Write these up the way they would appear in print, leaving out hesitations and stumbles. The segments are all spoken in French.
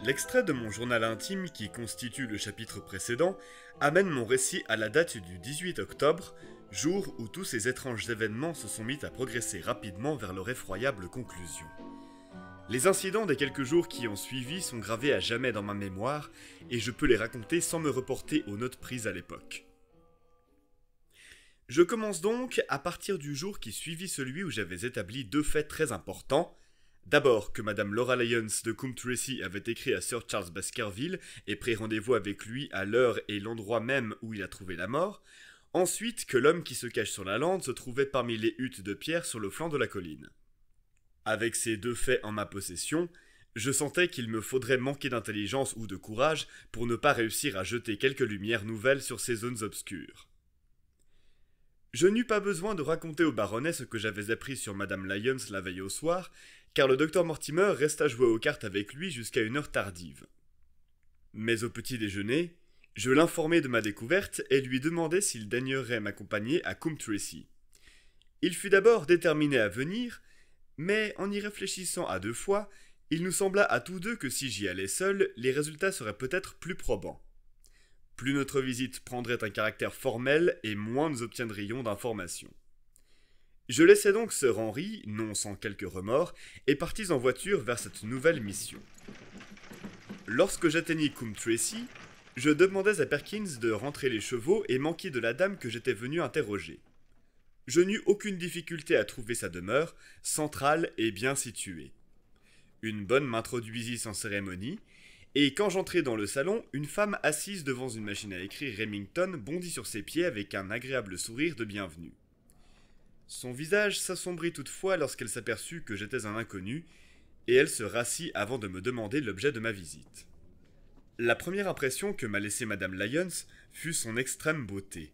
L'extrait de mon journal intime qui constitue le chapitre précédent amène mon récit à la date du 18 octobre, jour où tous ces étranges événements se sont mis à progresser rapidement vers leur effroyable conclusion. Les incidents des quelques jours qui ont suivi sont gravés à jamais dans ma mémoire et je peux les raconter sans me reporter aux notes prises à l'époque. Je commence donc à partir du jour qui suivit celui où j'avais établi deux faits très importants. D'abord que Madame Laura Lyons de Coombe Tracey avait écrit à Sir Charles Baskerville et pris rendez-vous avec lui à l'heure et l'endroit même où il a trouvé la mort. Ensuite que l'homme qui se cache sur la lande se trouvait parmi les huttes de pierre sur le flanc de la colline. Avec ces deux faits en ma possession, je sentais qu'il me faudrait manquer d'intelligence ou de courage pour ne pas réussir à jeter quelques lumières nouvelles sur ces zones obscures. Je n'eus pas besoin de raconter au baronnet ce que j'avais appris sur Madame Lyons la veille au soir, car le docteur Mortimer resta jouer aux cartes avec lui jusqu'à une heure tardive. Mais au petit déjeuner, je l'informai de ma découverte et lui demandai s'il daignerait m'accompagner à Coombe Tracey. Il fut d'abord déterminé à venir, mais en y réfléchissant à deux fois, il nous sembla à tous deux que si j'y allais seul, les résultats seraient peut-être plus probants. Plus notre visite prendrait un caractère formel et moins nous obtiendrions d'informations. Je laissai donc Sir Henry, non sans quelques remords, et partis en voiture vers cette nouvelle mission. Lorsque j'atteignis Coombe Tracey, je demandais à Perkins de rentrer les chevaux et m'enquis de la dame que j'étais venu interroger. Je n'eus aucune difficulté à trouver sa demeure, centrale et bien située. Une bonne m'introduisit sans cérémonie, et quand j'entrai dans le salon, une femme assise devant une machine à écrire Remington bondit sur ses pieds avec un agréable sourire de bienvenue. Son visage s'assombrit toutefois lorsqu'elle s'aperçut que j'étais un inconnu, et elle se rassit avant de me demander l'objet de ma visite. La première impression que m'a laissée Madame Lyons fut son extrême beauté.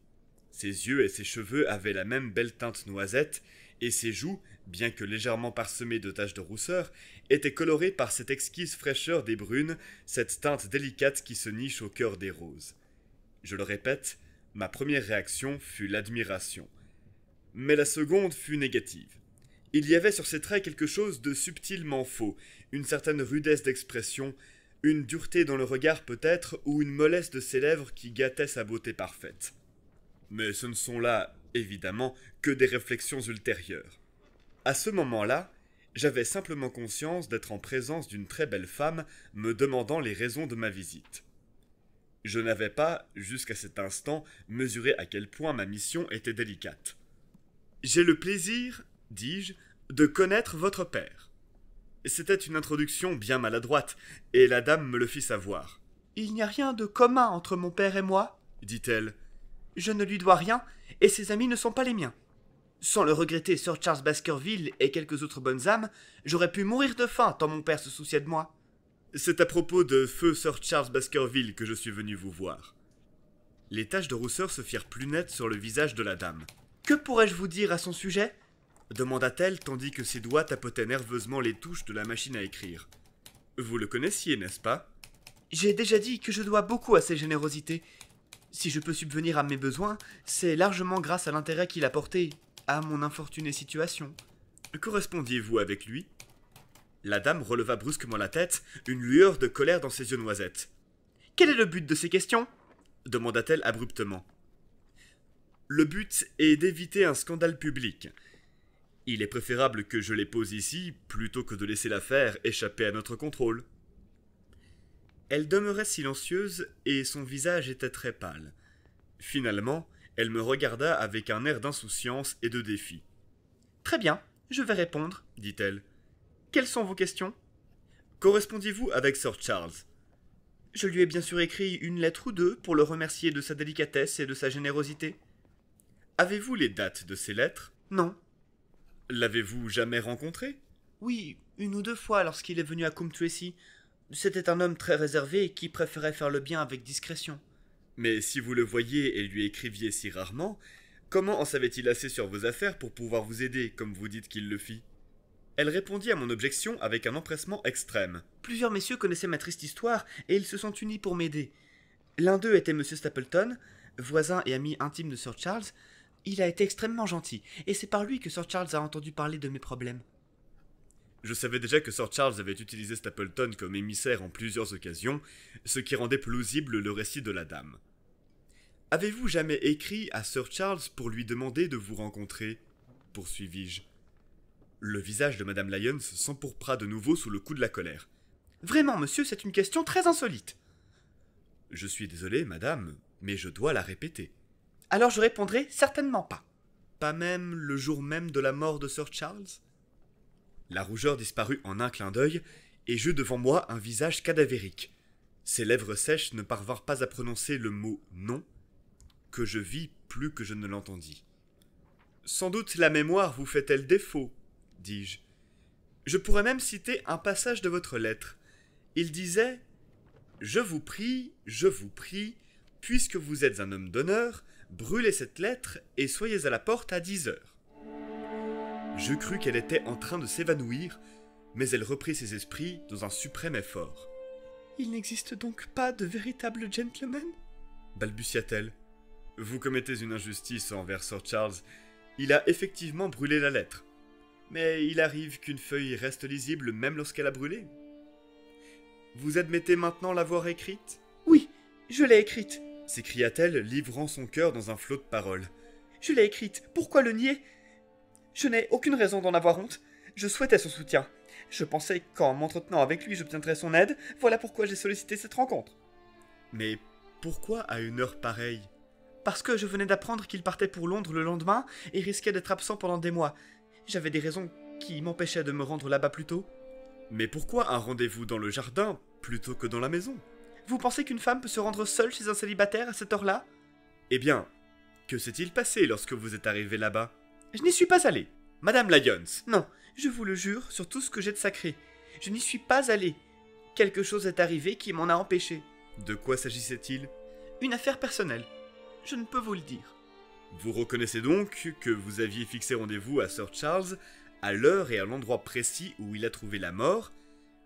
Ses yeux et ses cheveux avaient la même belle teinte noisette, et ses joues, bien que légèrement parsemées de taches de rousseur, étaient colorées par cette exquise fraîcheur des brunes, cette teinte délicate qui se niche au cœur des roses. Je le répète, ma première réaction fut l'admiration. Mais la seconde fut négative. Il y avait sur ses traits quelque chose de subtilement faux, une certaine rudesse d'expression, une dureté dans le regard peut-être, ou une mollesse de ses lèvres qui gâtait sa beauté parfaite. Mais ce ne sont là, évidemment, que des réflexions ultérieures. À ce moment-là, j'avais simplement conscience d'être en présence d'une très belle femme me demandant les raisons de ma visite. Je n'avais pas, jusqu'à cet instant, mesuré à quel point ma mission était délicate. « J'ai le plaisir, dis-je, de connaître votre père. » C'était une introduction bien maladroite, et la dame me le fit savoir. « Il n'y a rien de commun entre mon père et moi, dit-elle. Je ne lui dois rien, et ses amis ne sont pas les miens. Sans le regretter Sir Charles Baskerville et quelques autres bonnes âmes, j'aurais pu mourir de faim tant mon père se souciait de moi. C'est à propos de feu Sir Charles Baskerville que je suis venu vous voir. Les taches de rousseur se firent plus nettes sur le visage de la dame. Que pourrais-je vous dire à son sujet ? Demanda-t-elle tandis que ses doigts tapotaient nerveusement les touches de la machine à écrire. Vous le connaissiez, n'est-ce pas ? J'ai déjà dit que je dois beaucoup à ses générosités. Si je peux subvenir à mes besoins, c'est largement grâce à l'intérêt qu'il a porté à mon infortunée situation. Correspondiez-vous avec lui ? La dame releva brusquement la tête, une lueur de colère dans ses yeux noisettes. Quel est le but de ces questions ? Demanda-t-elle abruptement. Le but est d'éviter un scandale public. Il est préférable que je les pose ici, plutôt que de laisser l'affaire échapper à notre contrôle. Elle demeurait silencieuse et son visage était très pâle. Finalement, elle me regarda avec un air d'insouciance et de défi. « Très bien, je vais répondre, dit-elle. Quelles sont vos questions ? Correspondiez-vous avec Sir Charles ? Je lui ai bien sûr écrit une lettre ou deux pour le remercier de sa délicatesse et de sa générosité. Avez-vous les dates de ces lettres ? Non. L'avez-vous jamais rencontré ? Oui, une ou deux fois lorsqu'il est venu à Coombe Tracey. C'était un homme très réservé qui préférait faire le bien avec discrétion. Mais si vous le voyiez et lui écriviez si rarement, comment en savait-il assez sur vos affaires pour pouvoir vous aider, comme vous dites qu'il le fit ? Elle répondit à mon objection avec un empressement extrême. Plusieurs messieurs connaissaient ma triste histoire et ils se sont unis pour m'aider. L'un d'eux était M. Stapleton, voisin et ami intime de Sir Charles. Il a été extrêmement gentil, et c'est par lui que Sir Charles a entendu parler de mes problèmes. Je savais déjà que Sir Charles avait utilisé Stapleton comme émissaire en plusieurs occasions, ce qui rendait plausible le récit de la dame. Avez-vous jamais écrit à Sir Charles pour lui demander de vous rencontrer ? Poursuivis-je. Le visage de Madame Lyons s'empourpra de nouveau sous le coup de la colère. Vraiment, monsieur, c'est une question très insolite. Je suis désolé, madame, mais je dois la répéter. Alors je répondrai certainement pas. Pas même le jour même de la mort de Sir Charles ? La rougeur disparut en un clin d'œil, et j'eus devant moi un visage cadavérique. Ses lèvres sèches ne parvinrent pas à prononcer le mot « non », que je vis plus que je ne l'entendis. « Sans doute la mémoire vous fait-elle défaut, dis-je. Je pourrais même citer un passage de votre lettre. Il disait « je vous prie, puisque vous êtes un homme d'honneur, brûlez cette lettre et soyez à la porte à 10 heures. » Je crus qu'elle était en train de s'évanouir, mais elle reprit ses esprits dans un suprême effort. « Il n'existe donc pas de véritable gentleman ?» balbutia-t-elle. « Vous commettez une injustice envers Sir Charles. Il a effectivement brûlé la lettre. Mais il arrive qu'une feuille reste lisible même lorsqu'elle a brûlé. Vous admettez maintenant l'avoir écrite ? » ?»« Oui, je l'ai écrite, » s'écria-t-elle, livrant son cœur dans un flot de paroles. « Je l'ai écrite, pourquoi le nier ? Je n'ai aucune raison d'en avoir honte. Je souhaitais son soutien. Je pensais qu'en m'entretenant avec lui, j'obtiendrais son aide. Voilà pourquoi j'ai sollicité cette rencontre. »« Mais pourquoi à une heure pareille ? » ?»« Parce que je venais d'apprendre qu'il partait pour Londres le lendemain et risquait d'être absent pendant des mois. J'avais des raisons qui m'empêchaient de me rendre là-bas plus tôt. »« Mais pourquoi un rendez-vous dans le jardin plutôt que dans la maison ? » ?»« Vous pensez qu'une femme peut se rendre seule chez un célibataire à cette heure-là ? » ?»« Eh bien, que s'est-il passé lorsque vous êtes arrivé là-bas ? » ?»« Je n'y suis pas allé. »« Madame Lyons !»« Non, je vous le jure sur tout ce que j'ai de sacré. Je n'y suis pas allé. Quelque chose est arrivé qui m'en a empêché. »« De quoi s'agissait-il ? » ?»« Une affaire personnelle. Je ne peux vous le dire. » »« Vous reconnaissez donc que vous aviez fixé rendez-vous à Sir Charles à l'heure et à l'endroit précis où il a trouvé la mort,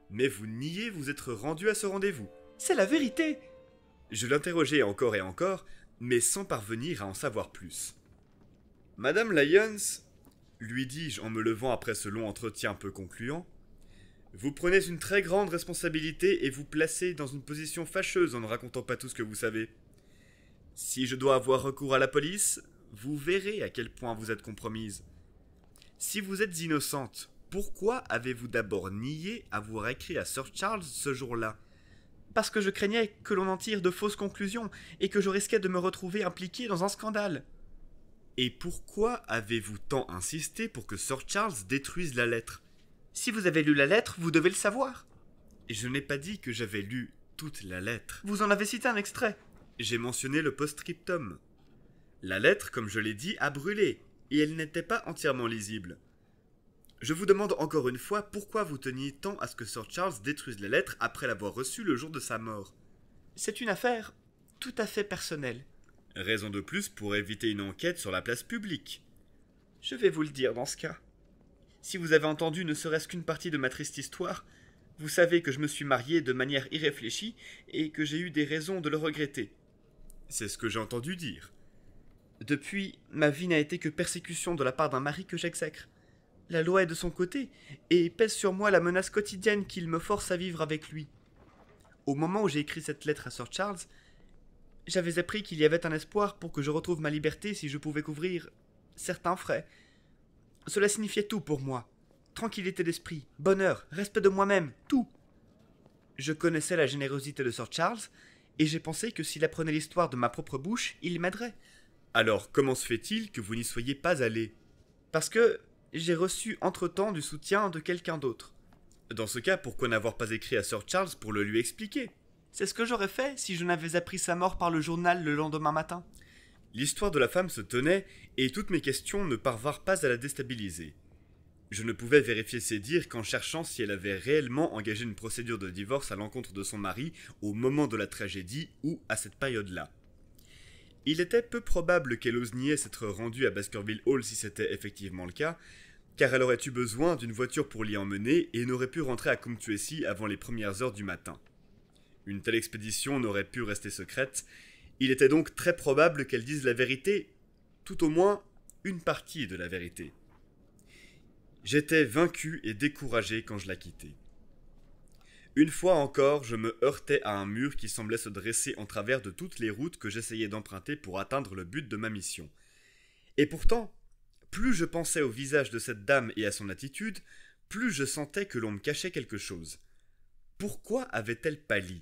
mais vous niez vous être rendu à ce rendez-vous. » »« C'est la vérité. » Je l'interrogeai encore et encore, mais sans parvenir à en savoir plus. « Madame Lyons, lui dis-je en me levant après ce long entretien peu concluant, vous prenez une très grande responsabilité et vous placez dans une position fâcheuse en ne racontant pas tout ce que vous savez. Si je dois avoir recours à la police, vous verrez à quel point vous êtes compromise. Si vous êtes innocente, pourquoi avez-vous d'abord nié avoir écrit à Sir Charles ce jour-là ? » ?»« Parce que je craignais que l'on en tire de fausses conclusions et que je risquais de me retrouver impliqué dans un scandale. » »« Et pourquoi avez-vous tant insisté pour que Sir Charles détruise la lettre ? » ?»« Si vous avez lu la lettre, vous devez le savoir. » »« Je n'ai pas dit que j'avais lu toute la lettre. Vous en avez cité un extrait. » »« J'ai mentionné le post-scriptum. La lettre, comme je l'ai dit, a brûlé, et elle n'était pas entièrement lisible. Je vous demande encore une fois pourquoi vous teniez tant à ce que Sir Charles détruise la lettre après l'avoir reçue le jour de sa mort. »« C'est une affaire tout à fait personnelle. » »« Raison de plus pour éviter une enquête sur la place publique. »« Je vais vous le dire dans ce cas. Si vous avez entendu ne serait-ce qu'une partie de ma triste histoire, vous savez que je me suis marié de manière irréfléchie et que j'ai eu des raisons de le regretter. » »« C'est ce que j'ai entendu dire. » »« Depuis, ma vie n'a été que persécution de la part d'un mari que j'exècre. La loi est de son côté, et pèse sur moi la menace quotidienne qu'il me force à vivre avec lui. Au moment où j'ai écrit cette lettre à Sir Charles, j'avais appris qu'il y avait un espoir pour que je retrouve ma liberté si je pouvais couvrir certains frais. Cela signifiait tout pour moi. Tranquillité d'esprit, bonheur, respect de moi-même, tout. Je connaissais la générosité de Sir Charles, et j'ai pensé que s'il apprenait l'histoire de ma propre bouche, il m'aiderait. »« Alors, comment se fait-il que vous n'y soyez pas allé ? » ?»« Parce que j'ai reçu entre-temps du soutien de quelqu'un d'autre. »« Dans ce cas, pourquoi n'avoir pas écrit à Sir Charles pour le lui expliquer ? » ?»« C'est ce que j'aurais fait si je n'avais appris sa mort par le journal le lendemain matin. » L'histoire de la femme se tenait, et toutes mes questions ne parvinrent pas à la déstabiliser. Je ne pouvais vérifier ses dires qu'en cherchant si elle avait réellement engagé une procédure de divorce à l'encontre de son mari au moment de la tragédie ou à cette période-là. Il était peu probable qu'elle ose nier s'être rendue à Baskerville Hall si c'était effectivement le cas, car elle aurait eu besoin d'une voiture pour l'y emmener et n'aurait pu rentrer à Coombe Tracey avant les premières heures du matin. Une telle expédition n'aurait pu rester secrète. Il était donc très probable qu'elle dise la vérité, tout au moins une partie de la vérité. J'étais vaincu et découragé quand je la quittai. Une fois encore, je me heurtais à un mur qui semblait se dresser en travers de toutes les routes que j'essayais d'emprunter pour atteindre le but de ma mission. Et pourtant, plus je pensais au visage de cette dame et à son attitude, plus je sentais que l'on me cachait quelque chose. Pourquoi avait-elle pâli?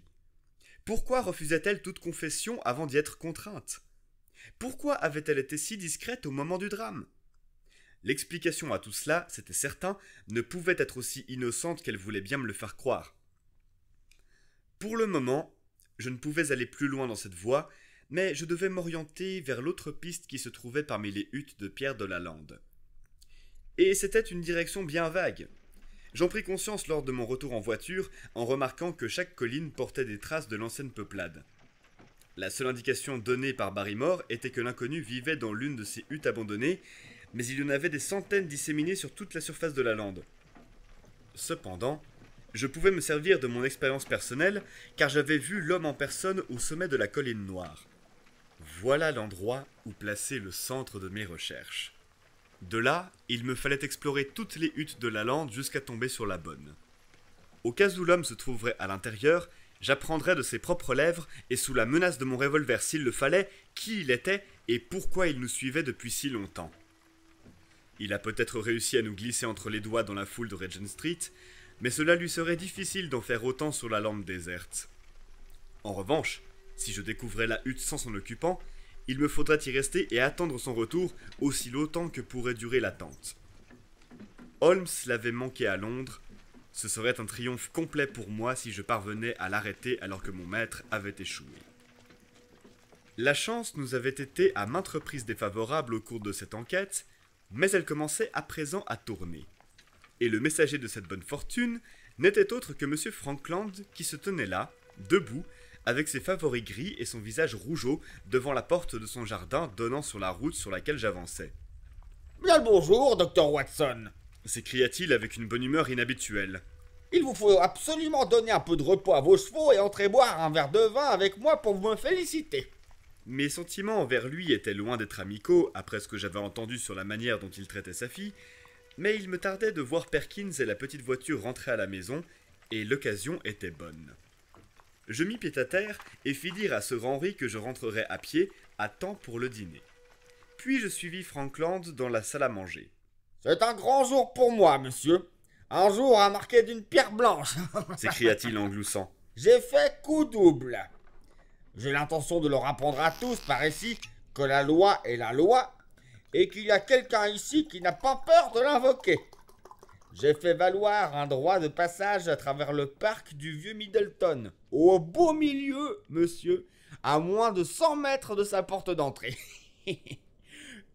Pourquoi refusait-elle toute confession avant d'y être contrainte? Pourquoi avait-elle été si discrète au moment du drame? L'explication à tout cela, c'était certain, ne pouvait être aussi innocente qu'elle voulait bien me le faire croire. Pour le moment, je ne pouvais aller plus loin dans cette voie, mais je devais m'orienter vers l'autre piste qui se trouvait parmi les huttes de Pierre de la Lande. Et c'était une direction bien vague. J'en pris conscience lors de mon retour en voiture, en remarquant que chaque colline portait des traces de l'ancienne peuplade. La seule indication donnée par Barrymore était que l'inconnu vivait dans l'une de ces huttes abandonnées, mais il y en avait des centaines disséminées sur toute la surface de la lande. Cependant, je pouvais me servir de mon expérience personnelle, car j'avais vu l'homme en personne au sommet de la colline noire. Voilà l'endroit où placer le centre de mes recherches. De là, il me fallait explorer toutes les huttes de la lande jusqu'à tomber sur la bonne. Au cas où l'homme se trouverait à l'intérieur, j'apprendrais de ses propres lèvres, et sous la menace de mon revolver s'il le fallait, qui il était et pourquoi il nous suivait depuis si longtemps. Il a peut-être réussi à nous glisser entre les doigts dans la foule de Regent Street, mais cela lui serait difficile d'en faire autant sur la lande déserte. En revanche, si je découvrais la hutte sans son occupant, il me faudrait y rester et attendre son retour aussi longtemps que pourrait durer l'attente. Holmes l'avait manqué à Londres, ce serait un triomphe complet pour moi si je parvenais à l'arrêter alors que mon maître avait échoué. La chance nous avait été à maintes reprises défavorable au cours de cette enquête, mais elle commençait à présent à tourner. Et le messager de cette bonne fortune n'était autre que M. Frankland qui se tenait là, debout, avec ses favoris gris et son visage rougeau devant la porte de son jardin donnant sur la route sur laquelle j'avançais. « Bien le bonjour, docteur Watson !» s'écria-t-il avec une bonne humeur inhabituelle. « Il vous faut absolument donner un peu de repos à vos chevaux et entrer boire un verre de vin avec moi pour me féliciter. » Mes sentiments envers lui étaient loin d'être amicaux après ce que j'avais entendu sur la manière dont il traitait sa fille, mais il me tardait de voir Perkins et la petite voiture rentrer à la maison, et l'occasion était bonne. Je mis pied à terre et fis dire à Sir Henry que je rentrerais à pied à temps pour le dîner. Puis je suivis Frankland dans la salle à manger. « C'est un grand jour pour moi, monsieur. Un jour à marquer d'une pierre blanche. » s'écria-t-il en gloussant. « J'ai fait coup double. J'ai l'intention de leur apprendre à tous par ici que la loi est la loi et qu'il y a quelqu'un ici qui n'a pas peur de l'invoquer. J'ai fait valoir un droit de passage à travers le parc du vieux Middleton, au beau milieu, monsieur, à moins de 100 mètres de sa porte d'entrée.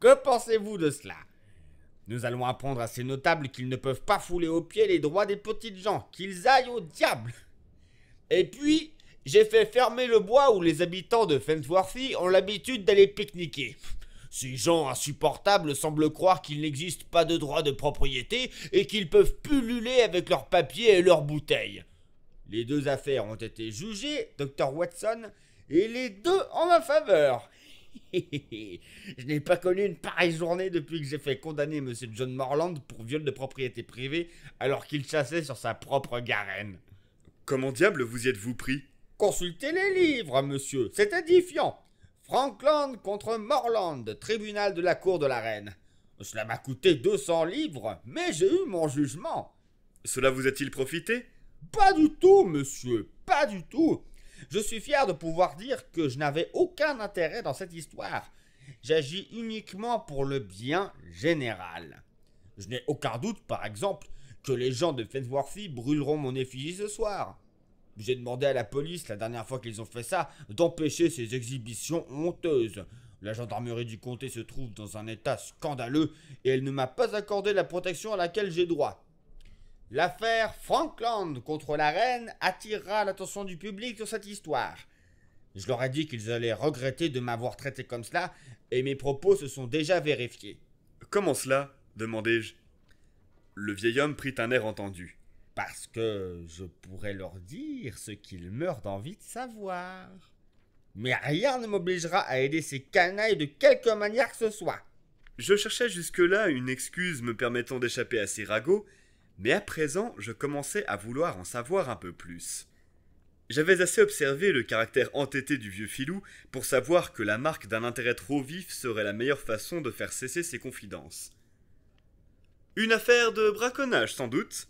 Que pensez-vous de cela? Nous allons apprendre à ces notables qu'ils ne peuvent pas fouler aux pieds les droits des petites gens, qu'ils aillent au diable. Et puis, j'ai fait fermer le bois où les habitants de Fensworthy ont l'habitude d'aller pique-niquer. Ces gens insupportables semblent croire qu'il n'existe pas de droit de propriété et qu'ils peuvent pulluler avec leurs papiers et leurs bouteilles. Les deux affaires ont été jugées, Dr. Watson, et les deux en ma faveur. Je n'ai pas connu une pareille journée depuis que j'ai fait condamner M. John Morland pour viol de propriété privée alors qu'il chassait sur sa propre garenne. Comment diable vous y êtes-vous pris? Consultez les livres, monsieur, c'est édifiant. Frankland contre Morland, tribunal de la cour de la reine. Cela m'a coûté 200 livres, mais j'ai eu mon jugement. Cela vous a-t-il profité? Pas du tout, monsieur, pas du tout. Je suis fier de pouvoir dire que je n'avais aucun intérêt dans cette histoire. J'agis uniquement pour le bien général. Je n'ai aucun doute, par exemple, que les gens de Fensworthy brûleront mon effigie ce soir. J'ai demandé à la police, la dernière fois qu'ils ont fait ça, d'empêcher ces exhibitions honteuses. La gendarmerie du comté se trouve dans un état scandaleux et elle ne m'a pas accordé la protection à laquelle j'ai droit. L'affaire Frankland contre la reine attirera l'attention du public sur cette histoire. Je leur ai dit qu'ils allaient regretter de m'avoir traité comme cela et mes propos se sont déjà vérifiés. « Comment cela ?» demandai-je. Le vieil homme prit un air entendu. « Parce que je pourrais leur dire ce qu'ils meurent d'envie de savoir. Mais rien ne m'obligera à aider ces canailles de quelque manière que ce soit. » Je cherchais jusque-là une excuse me permettant d'échapper à ces ragots, mais à présent je commençais à vouloir en savoir un peu plus. J'avais assez observé le caractère entêté du vieux filou pour savoir que la marque d'un intérêt trop vif serait la meilleure façon de faire cesser ses confidences. « Une affaire de braconnage, sans doute ?»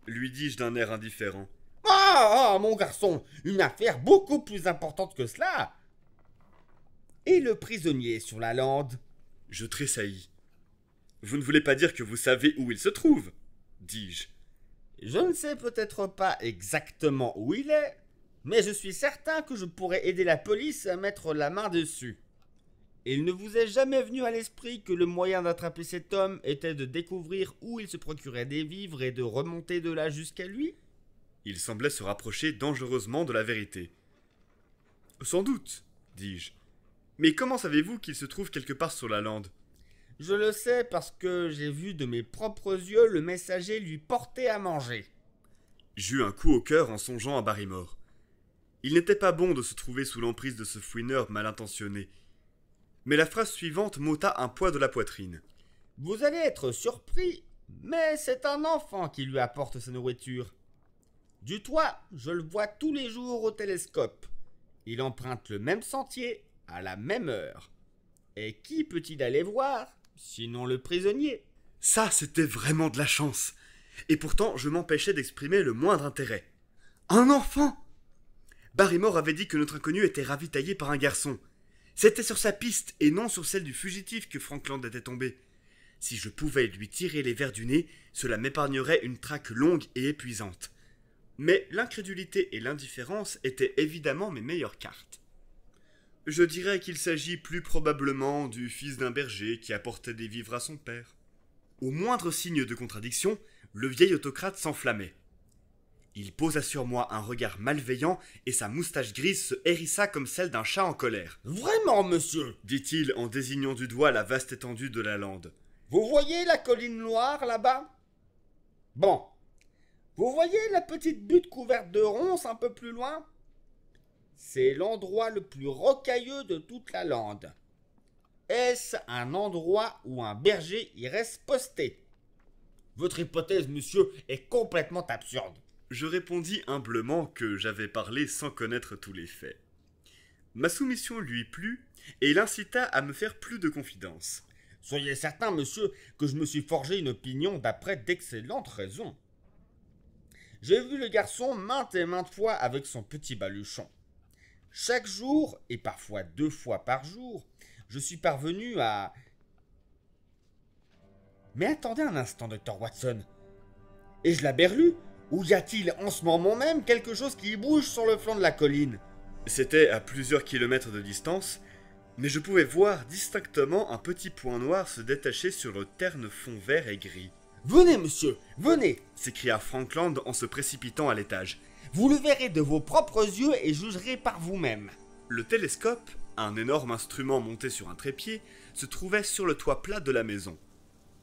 lui dis-je d'un air indifférent. « Ah, mon garçon, une affaire beaucoup plus importante que cela !» Et le prisonnier sur la lande? Je tressaillis. « Vous ne voulez pas dire que vous savez où il se trouve ?» dis-je. Je ne sais peut-être pas exactement où il est, mais je suis certain que je pourrais aider la police à mettre la main dessus. Il ne vous est jamais venu à l'esprit que le moyen d'attraper cet homme était de découvrir où il se procurait des vivres et de remonter de là jusqu'à lui? Il semblait se rapprocher dangereusement de la vérité. « Sans doute, dis-je. Mais comment savez-vous qu'il se trouve quelque part sur la lande ? » Je le sais parce que j'ai vu de mes propres yeux le messager lui porter à manger. J'eus un coup au cœur en songeant à Barrymore. Il n'était pas bon de se trouver sous l'emprise de ce fouineur mal intentionné. Mais la phrase suivante m'ôta un poids de la poitrine. Vous allez être surpris, mais c'est un enfant qui lui apporte sa nourriture. Du toit, je le vois tous les jours au télescope. Il emprunte le même sentier, à la même heure. Et qui peut-il aller voir, sinon le prisonnier? Ça, c'était vraiment de la chance. Et pourtant, je m'empêchais d'exprimer le moindre intérêt. Un enfant! Barrymore avait dit que notre inconnu était ravitaillé par un garçon. C'était sur sa piste et non sur celle du fugitif que Frankland était tombé. Si je pouvais lui tirer les vers du nez, cela m'épargnerait une traque longue et épuisante. Mais l'incrédulité et l'indifférence étaient évidemment mes meilleures cartes. Je dirais qu'il s'agit plus probablement du fils d'un berger qui apportait des vivres à son père. Au moindre signe de contradiction, le vieil autocrate s'enflammait. Il posa sur moi un regard malveillant et sa moustache grise se hérissa comme celle d'un chat en colère. « Vraiment, monsieur » dit-il en désignant du doigt la vaste étendue de la lande. « Vous voyez la colline noire là-bas? Bon. Vous voyez la petite butte couverte de ronces un peu plus loin? C'est l'endroit le plus rocailleux de toute la lande. Est-ce un endroit où un berger irait se poster? Votre hypothèse, monsieur, est complètement absurde. » Je répondis humblement que j'avais parlé sans connaître tous les faits. Ma soumission lui plut et l'incita à me faire plus de confidence. Soyez certain, monsieur, que je me suis forgé une opinion d'après d'excellentes raisons. J'ai vu le garçon maintes et maintes fois avec son petit baluchon. Chaque jour, et parfois 2 fois par jour, je suis parvenu à... Mais attendez un instant, Dr. Watson. Ai-je la berlue? Ou y a-t-il en ce moment même quelque chose qui bouge sur le flanc de la colline? C'était à plusieurs kilomètres de distance, mais je pouvais voir distinctement un petit point noir se détacher sur le terne fond vert et gris. « Venez, monsieur, venez » s'écria Frankland en se précipitant à l'étage. « Vous le verrez de vos propres yeux et jugerez par vous-même. » Le télescope, un énorme instrument monté sur un trépied, se trouvait sur le toit plat de la maison.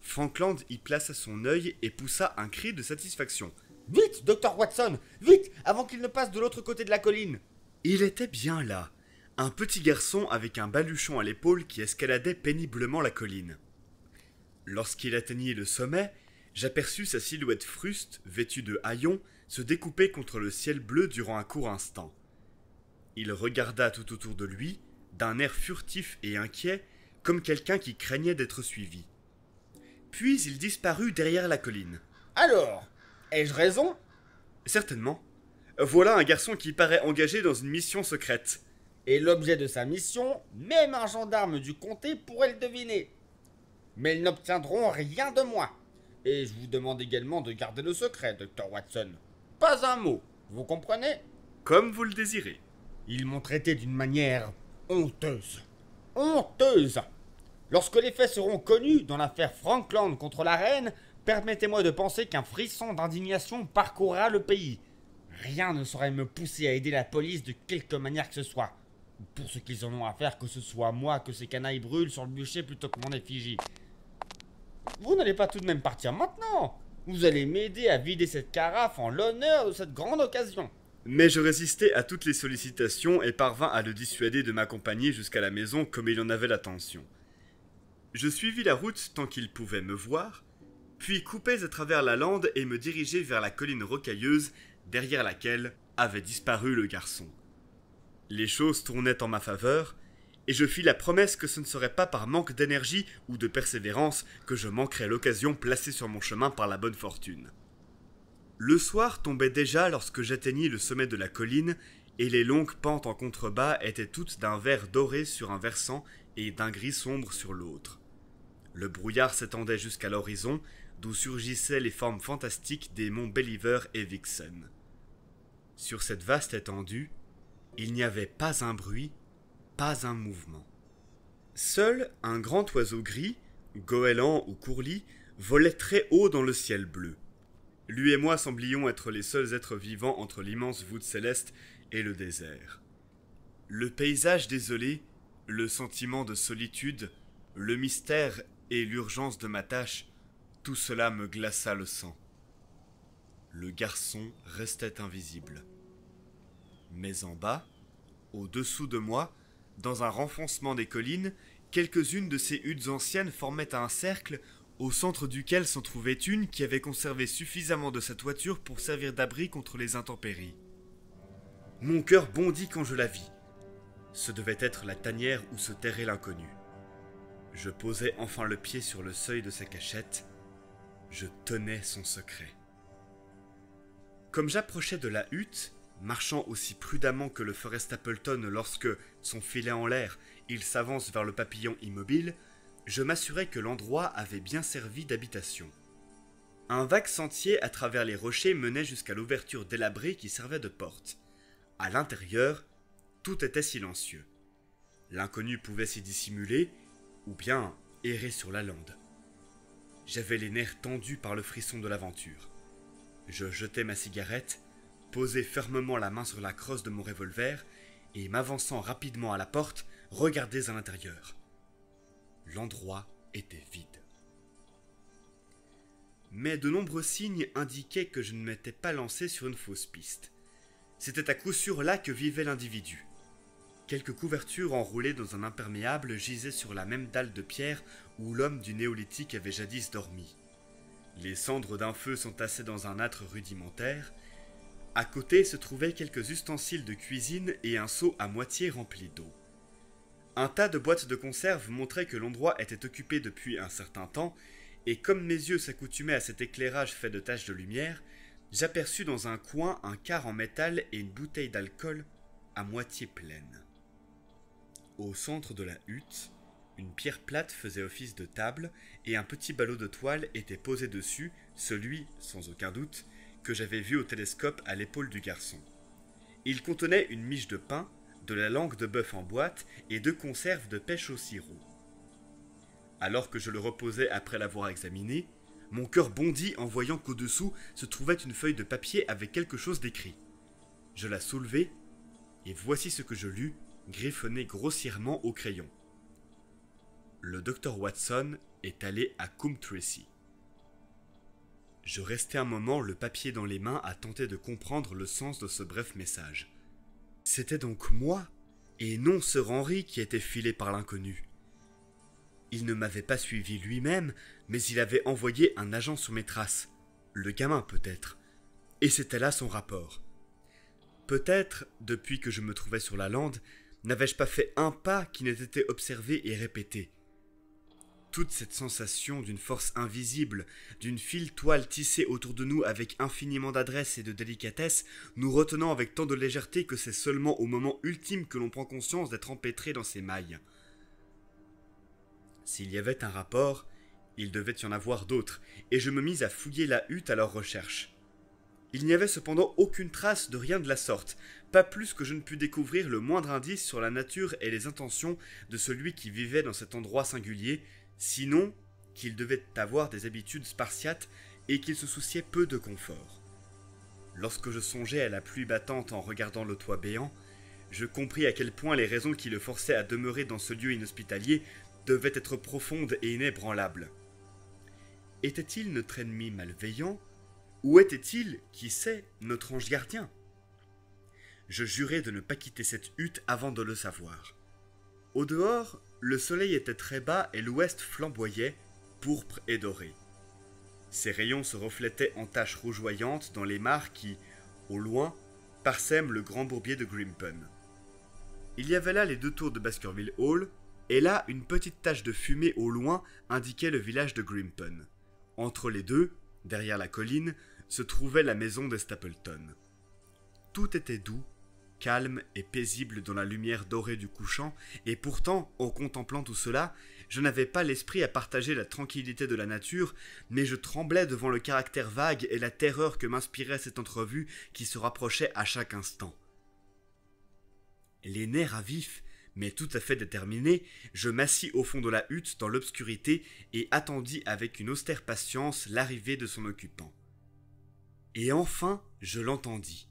Frankland y plaça son œil et poussa un cri de satisfaction. « Vite, Dr. Watson, vite, avant qu'il ne passe de l'autre côté de la colline !» Il était bien là, un petit garçon avec un baluchon à l'épaule qui escaladait péniblement la colline. Lorsqu'il atteignit le sommet, j'aperçus sa silhouette fruste, vêtue de haillons, se découper contre le ciel bleu durant un court instant. Il regarda tout autour de lui, d'un air furtif et inquiet, comme quelqu'un qui craignait d'être suivi. Puis il disparut derrière la colline. « Alors, ai-je raison ?» ?»« Certainement. Voilà un garçon qui paraît engagé dans une mission secrète. » Et l'objet de sa mission, même un gendarme du comté pourrait le deviner. Mais ils n'obtiendront rien de moi. Et je vous demande également de garder le secret, Dr. Watson. Pas un mot, vous comprenez? Comme vous le désirez. Ils m'ont traité d'une manière honteuse. Honteuse! Lorsque les faits seront connus dans l'affaire Frankland contre la reine, permettez-moi de penser qu'un frisson d'indignation parcourra le pays. Rien ne saurait me pousser à aider la police de quelque manière que ce soit. Pour ce qu'ils en ont à faire, que ce soit moi que ces canailles brûlent sur le bûcher plutôt que mon effigie. Vous n'allez pas tout de même partir maintenant. Vous allez m'aider à vider cette carafe en l'honneur de cette grande occasion. Mais je résistai à toutes les sollicitations et parvins à le dissuader de m'accompagner jusqu'à la maison comme il en avait l'intention. Je suivis la route tant qu'il pouvait me voir, puis coupai à travers la lande et me dirigeai vers la colline rocailleuse derrière laquelle avait disparu le garçon. Les choses tournaient en ma faveur, et je fis la promesse que ce ne serait pas par manque d'énergie ou de persévérance que je manquerais l'occasion placée sur mon chemin par la bonne fortune. Le soir tombait déjà lorsque j'atteignis le sommet de la colline, et les longues pentes en contrebas étaient toutes d'un vert doré sur un versant et d'un gris sombre sur l'autre. Le brouillard s'étendait jusqu'à l'horizon, d'où surgissaient les formes fantastiques des monts Believer et Vixen. Sur cette vaste étendue, il n'y avait pas un bruit, pas un mouvement. Seul un grand oiseau gris, goéland ou courlis, volait très haut dans le ciel bleu. Lui et moi semblions être les seuls êtres vivants entre l'immense voûte céleste et le désert. Le paysage désolé, le sentiment de solitude, le mystère et l'urgence de ma tâche, tout cela me glaça le sang. Le garçon restait invisible. Mais en bas, au-dessous de moi, dans un renfoncement des collines, quelques-unes de ces huttes anciennes formaient un cercle au centre duquel s'en trouvait une qui avait conservé suffisamment de sa toiture pour servir d'abri contre les intempéries. Mon cœur bondit quand je la vis. Ce devait être la tanière où se terrait l'inconnu. Je posai enfin le pied sur le seuil de sa cachette. Je tenais son secret. Comme j'approchais de la hutte, marchant aussi prudemment que le ferait Stapleton lorsque, son filet en l'air, il s'avance vers le papillon immobile, je m'assurai que l'endroit avait bien servi d'habitation. Un vague sentier à travers les rochers menait jusqu'à l'ouverture délabrée qui servait de porte. À l'intérieur, tout était silencieux. L'inconnu pouvait s'y dissimuler, ou bien errer sur la lande. J'avais les nerfs tendus par le frisson de l'aventure. Je jetai ma cigarette, posai fermement la main sur la crosse de mon revolver, et m'avançant rapidement à la porte, regardai à l'intérieur. L'endroit était vide. Mais de nombreux signes indiquaient que je ne m'étais pas lancé sur une fausse piste. C'était à coup sûr là que vivait l'individu. Quelques couvertures enroulées dans un imperméable gisaient sur la même dalle de pierre où l'homme du néolithique avait jadis dormi. Les cendres d'un feu s'entassaient dans un âtre rudimentaire. À côté se trouvaient quelques ustensiles de cuisine et un seau à moitié rempli d'eau. Un tas de boîtes de conserve montrait que l'endroit était occupé depuis un certain temps, et comme mes yeux s'accoutumaient à cet éclairage fait de taches de lumière, j'aperçus dans un coin un quart en métal et une bouteille d'alcool à moitié pleine. Au centre de la hutte, une pierre plate faisait office de table et un petit ballot de toile était posé dessus, celui, sans aucun doute, que j'avais vu au télescope à l'épaule du garçon. Il contenait une miche de pain, de la langue de bœuf en boîte et 2 conserves de pêche au sirop. Alors que je le reposais après l'avoir examiné, mon cœur bondit en voyant qu'au-dessous se trouvait une feuille de papier avec quelque chose d'écrit. Je la soulevai, et voici ce que je lus, griffonné grossièrement au crayon. Le docteur Watson est allé à Coombe Tracey. Je restai un moment le papier dans les mains à tenter de comprendre le sens de ce bref message. C'était donc moi, et non Sir Henry qui était filé par l'inconnu. Il ne m'avait pas suivi lui-même, mais il avait envoyé un agent sur mes traces, le gamin peut-être, et c'était là son rapport. Peut-être, depuis que je me trouvais sur la lande, n'avais-je pas fait un pas qui n'ait été observé et répété. Toute cette sensation d'une force invisible, d'une file toile tissée autour de nous avec infiniment d'adresse et de délicatesse, nous retenant avec tant de légèreté que c'est seulement au moment ultime que l'on prend conscience d'être empêtré dans ces mailles. S'il y avait un rapport, il devait y en avoir d'autres, et je me mis à fouiller la hutte à leur recherche. Il n'y avait cependant aucune trace de rien de la sorte, pas plus que je ne pus découvrir le moindre indice sur la nature et les intentions de celui qui vivait dans cet endroit singulier, sinon qu'il devait avoir des habitudes spartiates et qu'il se souciait peu de confort. Lorsque je songeais à la pluie battante en regardant le toit béant, je compris à quel point les raisons qui le forçaient à demeurer dans ce lieu inhospitalier devaient être profondes et inébranlables. Était-il notre ennemi malveillant, ou était-il, qui sait, notre ange gardien ? Je jurai de ne pas quitter cette hutte avant de le savoir. Au dehors, Le soleil était très bas et l'ouest flamboyait, pourpre et doré. Ses rayons se reflétaient en taches rougeoyantes dans les mares qui, au loin, parsèment le grand bourbier de Grimpen. Il y avait là les 2 tours de Baskerville Hall, et là une petite tache de fumée au loin indiquait le village de Grimpen. Entre les deux, derrière la colline, se trouvait la maison des Stapleton. Tout était doux, calme et paisible dans la lumière dorée du couchant, et pourtant, en contemplant tout cela, je n'avais pas l'esprit à partager la tranquillité de la nature, mais je tremblais devant le caractère vague et la terreur que m'inspirait cette entrevue qui se rapprochait à chaque instant. Les nerfs à vif, mais tout à fait déterminé, je m'assis au fond de la hutte dans l'obscurité et attendis avec une austère patience l'arrivée de son occupant. Et enfin, je l'entendis.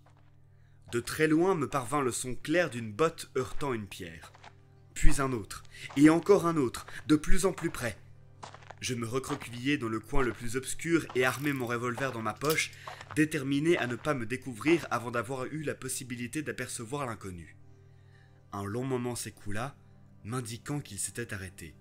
De très loin me parvint le son clair d'une botte heurtant une pierre. Puis un autre, et encore un autre, de plus en plus près. Je me recroquevillai dans le coin le plus obscur et armai mon revolver dans ma poche, déterminé à ne pas me découvrir avant d'avoir eu la possibilité d'apercevoir l'inconnu. Un long moment s'écoula, m'indiquant qu'il s'était arrêté.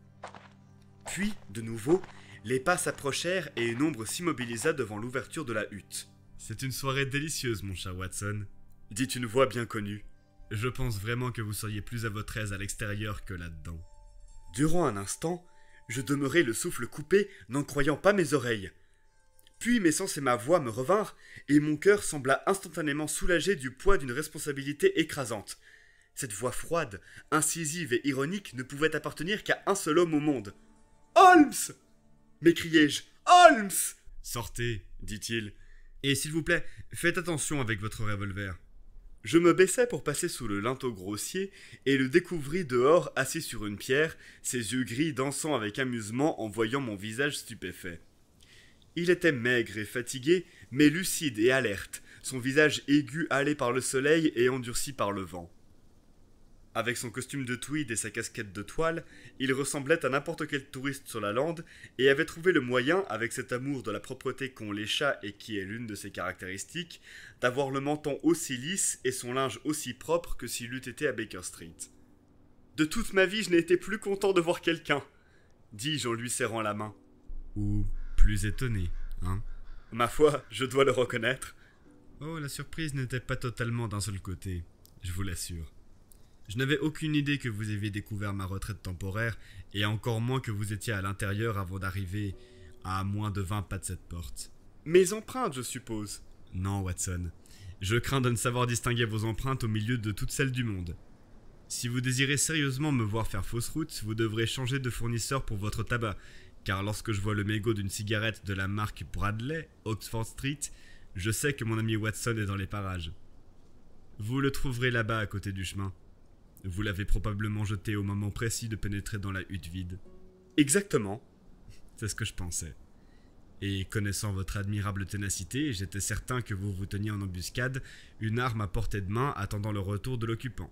Puis, de nouveau, les pas s'approchèrent et une ombre s'immobilisa devant l'ouverture de la hutte. « C'est une soirée délicieuse, mon cher Watson. » dit une voix bien connue. « Je pense vraiment que vous seriez plus à votre aise à l'extérieur que là-dedans. » Durant un instant, je demeurai le souffle coupé, n'en croyant pas mes oreilles. Puis mes sens et ma voix me revinrent, et mon cœur sembla instantanément soulagé du poids d'une responsabilité écrasante. Cette voix froide, incisive et ironique ne pouvait appartenir qu'à un seul homme au monde. « Holmes !» m'écriai-je. « Holmes !» « Sortez, » dit-il. « Et s'il vous plaît, faites attention avec votre revolver. » Je me baissai pour passer sous le linteau grossier et le découvris dehors assis sur une pierre, ses yeux gris dansant avec amusement en voyant mon visage stupéfait. Il était maigre et fatigué, mais lucide et alerte, son visage aigu hâlé par le soleil et endurci par le vent. Avec son costume de tweed et sa casquette de toile, il ressemblait à n'importe quel touriste sur la lande et avait trouvé le moyen, avec cet amour de la propreté qu'ont les chats et qui est l'une de ses caractéristiques, d'avoir le menton aussi lisse et son linge aussi propre que s'il eût été à Baker Street. « De toute ma vie, je n'ai été plus content de voir quelqu'un !» dis-je en lui serrant la main. « Ou plus étonné, hein ?» Ma foi, je dois le reconnaître. Oh, la surprise n'était pas totalement d'un seul côté, je vous l'assure. Je n'avais aucune idée que vous aviez découvert ma retraite temporaire, et encore moins que vous étiez à l'intérieur avant d'arriver à moins de 20 pas de cette porte. Mes empreintes, je suppose. Non, Watson. Je crains de ne savoir distinguer vos empreintes au milieu de toutes celles du monde. Si vous désirez sérieusement me voir faire fausse route, vous devrez changer de fournisseur pour votre tabac, car lorsque je vois le mégot d'une cigarette de la marque Bradley, Oxford Street, je sais que mon ami Watson est dans les parages. Vous le trouverez là-bas à côté du chemin. Vous l'avez probablement jeté au moment précis de pénétrer dans la hutte vide. Exactement. C'est ce que je pensais. Et connaissant votre admirable ténacité, j'étais certain que vous vous teniez en embuscade, une arme à portée de main attendant le retour de l'occupant.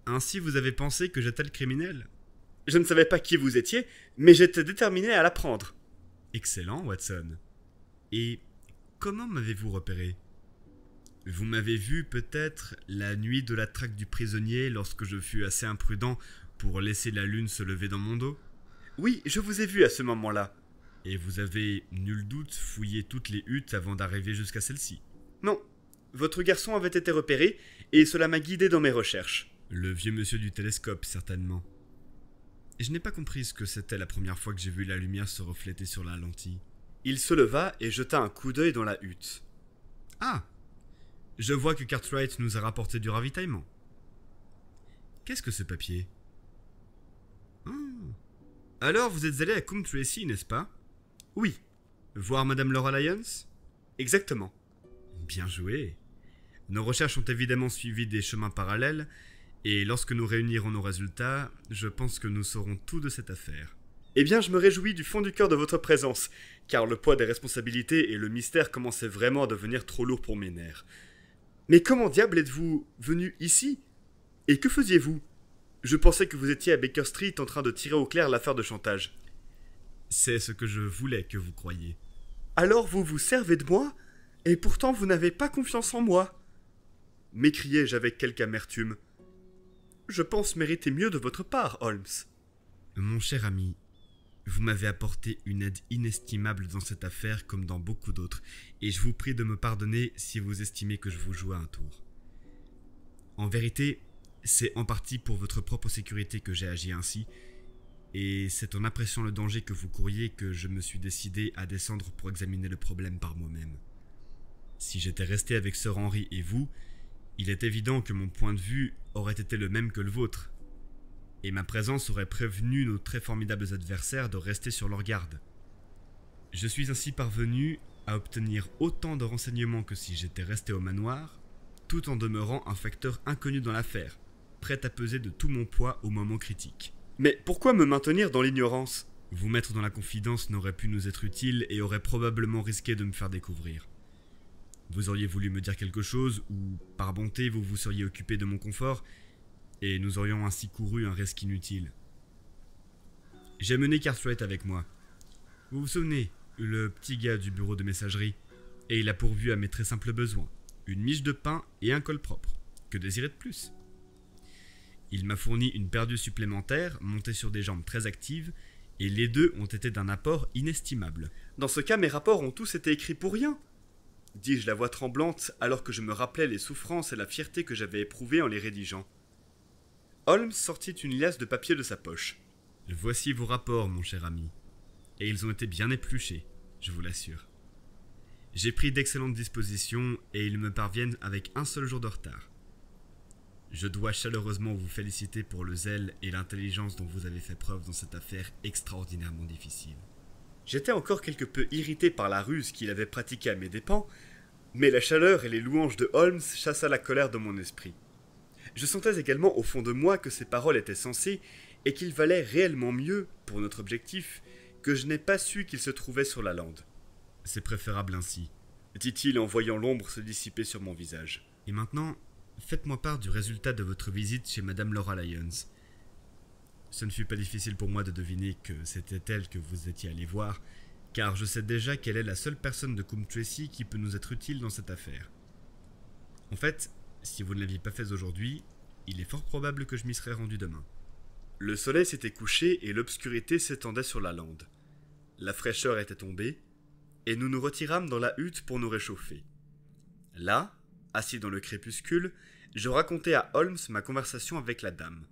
Ainsi vous avez pensé que j'étais le criminel ? Je ne savais pas qui vous étiez, mais j'étais déterminé à l'apprendre. Excellent, Watson. Et comment m'avez-vous repéré ? Vous m'avez vu peut-être la nuit de la traque du prisonnier lorsque je fus assez imprudent pour laisser la lune se lever dans mon dos ? Oui, je vous ai vu à ce moment-là. Et vous avez, nul doute, fouillé toutes les huttes avant d'arriver jusqu'à celle-ci ? Non, votre garçon avait été repéré et cela m'a guidé dans mes recherches. Le vieux monsieur du télescope, certainement. Et je n'ai pas compris ce que c'était la première fois que j'ai vu la lumière se refléter sur la lentille. Il se leva et jeta un coup d'œil dans la hutte. Ah ! Je vois que Cartwright nous a rapporté du ravitaillement. Qu'est-ce que ce papier ? Alors, vous êtes allé à Coombe Tracy, n'est-ce pas ? Oui. Voir Madame Laura Lyons ? Exactement. Bien joué. Nos recherches ont évidemment suivi des chemins parallèles, et lorsque nous réunirons nos résultats, je pense que nous saurons tout de cette affaire. Eh bien, je me réjouis du fond du cœur de votre présence, car le poids des responsabilités et le mystère commençaient vraiment à devenir trop lourds pour mes nerfs. Mais comment diable êtes-vous venu ici ? Et que faisiez-vous ? Je pensais que vous étiez à Baker Street en train de tirer au clair l'affaire de chantage. C'est ce que je voulais que vous croyiez. Alors vous vous servez de moi ? Et pourtant vous n'avez pas confiance en moi ? M'écriai-je avec quelque amertume. Je pense mériter mieux de votre part, Holmes. Mon cher ami, vous m'avez apporté une aide inestimable dans cette affaire comme dans beaucoup d'autres, et je vous prie de me pardonner si vous estimez que je vous joue à un tour. En vérité, c'est en partie pour votre propre sécurité que j'ai agi ainsi, et c'est en appréciant le danger que vous couriez que je me suis décidé à descendre pour examiner le problème par moi-même. Si j'étais resté avec Sir Henry et vous, il est évident que mon point de vue aurait été le même que le vôtre, et ma présence aurait prévenu nos très formidables adversaires de rester sur leur garde. Je suis ainsi parvenu à obtenir autant de renseignements que si j'étais resté au manoir, tout en demeurant un facteur inconnu dans l'affaire, prêt à peser de tout mon poids au moment critique. Mais pourquoi me maintenir dans l'ignorance? Vous mettre dans la confidence n'aurait pu nous être utile et aurait probablement risqué de me faire découvrir. Vous auriez voulu me dire quelque chose, ou par bonté vous vous seriez occupé de mon confort, et nous aurions ainsi couru un risque inutile. J'ai mené Cartwright avec moi. Vous vous souvenez, le petit gars du bureau de messagerie, et il a pourvu à mes très simples besoins, une miche de pain et un col propre. Que désirer de plus? Il m'a fourni une perdue supplémentaire, montée sur des jambes très actives, et les deux ont été d'un apport inestimable. Dans ce cas, mes rapports ont tous été écrits pour rien, dis-je la voix tremblante alors que je me rappelais les souffrances et la fierté que j'avais éprouvées en les rédigeant. Holmes sortit une liasse de papier de sa poche. Voici vos rapports, mon cher ami. Et ils ont été bien épluchés, je vous l'assure. J'ai pris d'excellentes dispositions et ils me parviennent avec un seul jour de retard. Je dois chaleureusement vous féliciter pour le zèle et l'intelligence dont vous avez fait preuve dans cette affaire extraordinairement difficile. J'étais encore quelque peu irrité par la ruse qu'il avait pratiquée à mes dépens, mais la chaleur et les louanges de Holmes chassa la colère de mon esprit. Je sentais également au fond de moi que ces paroles étaient sensées et qu'il valait réellement mieux, pour notre objectif, que je n'ai pas su qu'il se trouvait sur la lande. C'est préférable ainsi, dit-il en voyant l'ombre se dissiper sur mon visage. Et maintenant, faites-moi part du résultat de votre visite chez Madame Laura Lyons. Ce ne fut pas difficile pour moi de deviner que c'était elle que vous étiez allé voir, car je sais déjà qu'elle est la seule personne de Coombe Tracey qui peut nous être utile dans cette affaire. En fait, si vous ne l'aviez pas fait aujourd'hui, il est fort probable que je m'y serais rendu demain. Le soleil s'était couché et l'obscurité s'étendait sur la lande. La fraîcheur était tombée, et nous nous retirâmes dans la hutte pour nous réchauffer. Là, assis dans le crépuscule, je racontai à Holmes ma conversation avec la dame.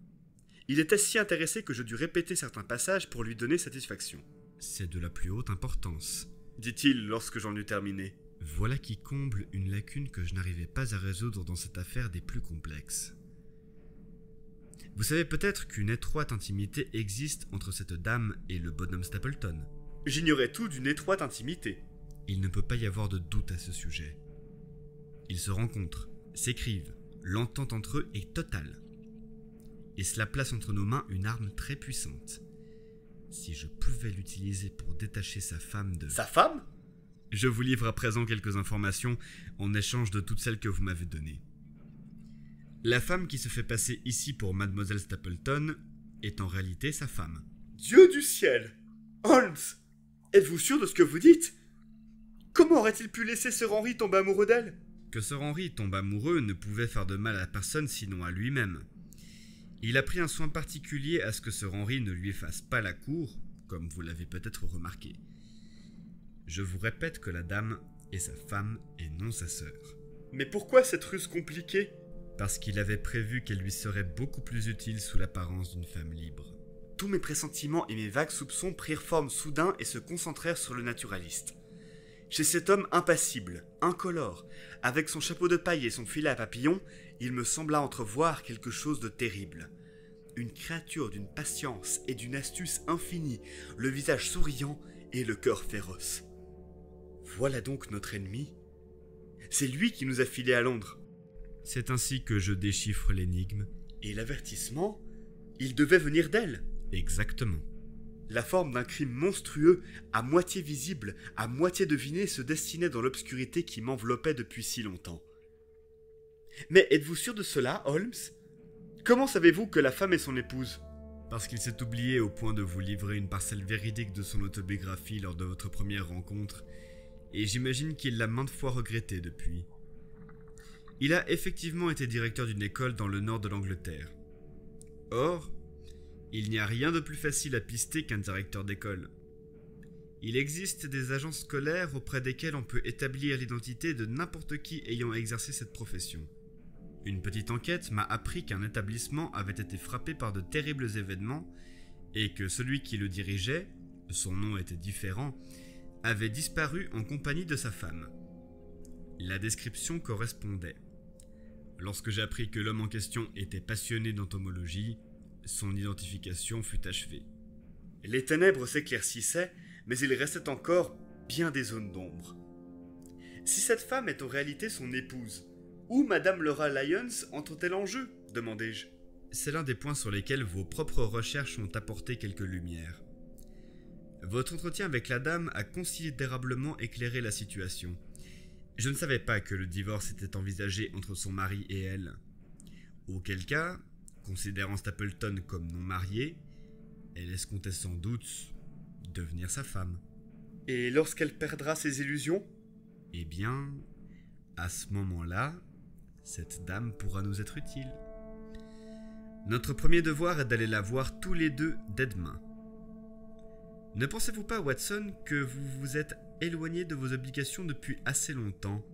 Il était si intéressé que je dus répéter certains passages pour lui donner satisfaction. « C'est de la plus haute importance, » dit-il lorsque j'en eus terminé. « Voilà qui comble une lacune que je n'arrivais pas à résoudre dans cette affaire des plus complexes. Vous savez peut-être qu'une étroite intimité existe entre cette dame et le bonhomme Stapleton. J'ignorais tout d'une étroite intimité. Il ne peut pas y avoir de doute à ce sujet. Ils se rencontrent, s'écrivent, l'entente entre eux est totale. Et cela place entre nos mains une arme très puissante. Si je pouvais l'utiliser pour détacher sa femme de... Sa femme ? Je vous livre à présent quelques informations en échange de toutes celles que vous m'avez données. La femme qui se fait passer ici pour Mademoiselle Stapleton est en réalité sa femme. Dieu du ciel ! Holmes, êtes-vous sûr de ce que vous dites ? Comment aurait-il pu laisser Sir Henry tomber amoureux d'elle ? Que Sir Henry tombe amoureux ne pouvait faire de mal à personne sinon à lui-même. Il a pris un soin particulier à ce que Sir Henry ne lui fasse pas la cour, comme vous l'avez peut-être remarqué. Je vous répète que la dame est sa femme et non sa sœur. Mais pourquoi cette ruse compliquée ? Parce qu'il avait prévu qu'elle lui serait beaucoup plus utile sous l'apparence d'une femme libre. Tous mes pressentiments et mes vagues soupçons prirent forme soudain et se concentrèrent sur le naturaliste. Chez cet homme impassible, incolore, avec son chapeau de paille et son filet à papillons, il me sembla entrevoir quelque chose de terrible. Une créature d'une patience et d'une astuce infinie, le visage souriant et le cœur féroce. Voilà donc notre ennemi. C'est lui qui nous a filés à Londres. C'est ainsi que je déchiffre l'énigme. Et l'avertissement, il devait venir d'elle. Exactement. La forme d'un crime monstrueux, à moitié visible, à moitié deviné, se dessinait dans l'obscurité qui m'enveloppait depuis si longtemps. Mais êtes-vous sûr de cela, Holmes ? Comment savez-vous que la femme est son épouse ? Parce qu'il s'est oublié au point de vous livrer une parcelle véridique de son autobiographie lors de votre première rencontre, et j'imagine qu'il l'a maintes fois regretté depuis. Il a effectivement été directeur d'une école dans le nord de l'Angleterre. Or, il n'y a rien de plus facile à pister qu'un directeur d'école. Il existe des agents scolaires auprès desquels on peut établir l'identité de n'importe qui ayant exercé cette profession. Une petite enquête m'a appris qu'un établissement avait été frappé par de terribles événements et que celui qui le dirigeait, son nom était différent, avait disparu en compagnie de sa femme. La description correspondait. Lorsque j'ai appris que l'homme en question était passionné d'entomologie, son identification fut achevée. Les ténèbres s'éclaircissaient, mais il restait encore bien des zones d'ombre. Si cette femme est en réalité son épouse, où Madame Laura Lyons entre-t-elle en jeu ? Demandai-je. C'est l'un des points sur lesquels vos propres recherches ont apporté quelques lumières. Votre entretien avec la dame a considérablement éclairé la situation. Je ne savais pas que le divorce était envisagé entre son mari et elle. Auquel cas, considérant Stapleton comme non marié, elle escomptait sans doute devenir sa femme. Et lorsqu'elle perdra ses illusions ? Eh bien, à ce moment-là, cette dame pourra nous être utile. Notre premier devoir est d'aller la voir tous les deux dès demain. Ne pensez-vous pas, Watson, que vous vous êtes éloigné de vos obligations depuis assez longtemps ?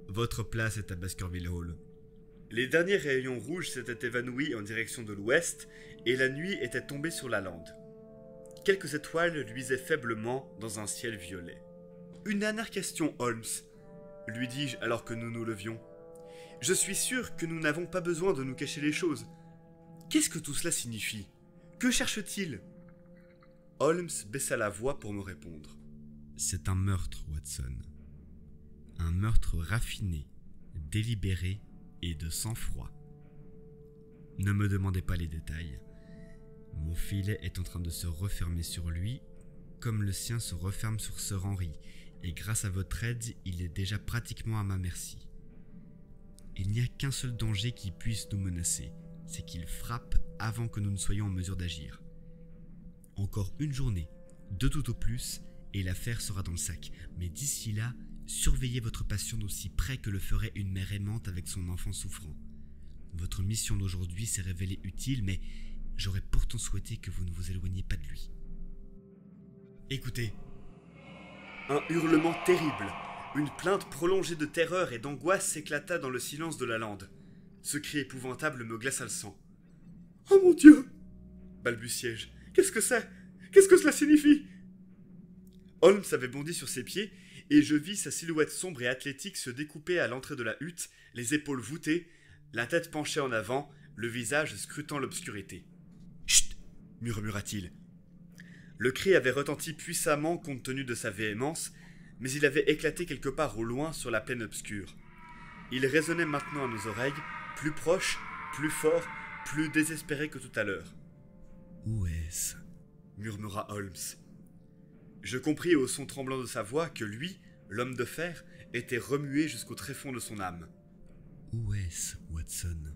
Votre place est à Baskerville Hall. Les derniers rayons rouges s'étaient évanouis en direction de l'ouest et la nuit était tombée sur la lande. Quelques étoiles luisaient faiblement dans un ciel violet. « Une dernière question, Holmes, » lui dis-je alors que nous nous levions. « Je suis sûr que nous n'avons pas besoin de nous cacher les choses. Qu'est-ce que tout cela signifie ? Que cherche-t-il » Holmes baissa la voix pour me répondre. « C'est un meurtre, Watson. Un meurtre raffiné, délibéré et de sang-froid. Ne me demandez pas les détails. Mon filet est en train de se refermer sur lui, comme le sien se referme sur Sir Henry, et grâce à votre aide, il est déjà pratiquement à ma merci. Il n'y a qu'un seul danger qui puisse nous menacer, c'est qu'il frappe avant que nous ne soyons en mesure d'agir. Encore une journée, 2 tout au plus, et l'affaire sera dans le sac. Mais d'ici là, surveillez votre patient d'aussi près que le ferait une mère aimante avec son enfant souffrant. Votre mission d'aujourd'hui s'est révélée utile, mais j'aurais pourtant souhaité que vous ne vous éloigniez pas de lui. Écoutez. Un hurlement terrible, une plainte prolongée de terreur et d'angoisse s'éclata dans le silence de la lande. Ce cri épouvantable me glaça le sang. « Oh mon Dieu !» balbutiai-je. « Qu'est-ce que c'est ? Qu'est-ce que cela signifie ?» Holmes avait bondi sur ses pieds, et je vis sa silhouette sombre et athlétique se découper à l'entrée de la hutte, les épaules voûtées, la tête penchée en avant, le visage scrutant l'obscurité. « Chut !» murmura-t-il. Le cri avait retenti puissamment compte tenu de sa véhémence, mais il avait éclaté quelque part au loin sur la plaine obscure. Il résonnait maintenant à nos oreilles, plus proche, plus fort, plus désespéré que tout à l'heure. « Où est-ce » murmura Holmes. Je compris au son tremblant de sa voix que lui, l'homme de fer, était remué jusqu'au tréfonds de son âme. « Où est-ce, Watson ?»«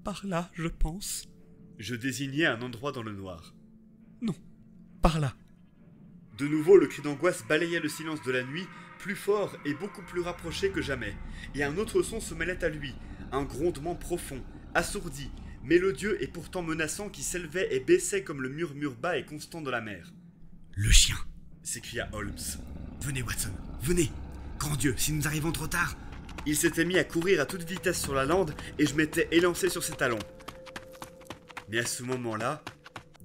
Par là, je pense. » Je désignai un endroit dans le noir. « Non, par là. » De nouveau, le cri d'angoisse balayait le silence de la nuit, plus fort et beaucoup plus rapproché que jamais, et un autre son se mêlait à lui, un grondement profond, assourdi, mélodieux et pourtant menaçant qui s'élevait et baissait comme le murmure bas et constant de la mer. « Le chien !» s'écria Holmes. « Venez, Watson, venez ! Grand Dieu, si nous arrivons trop tard !» Il s'était mis à courir à toute vitesse sur la lande et je m'étais élancé sur ses talons. Mais à ce moment-là,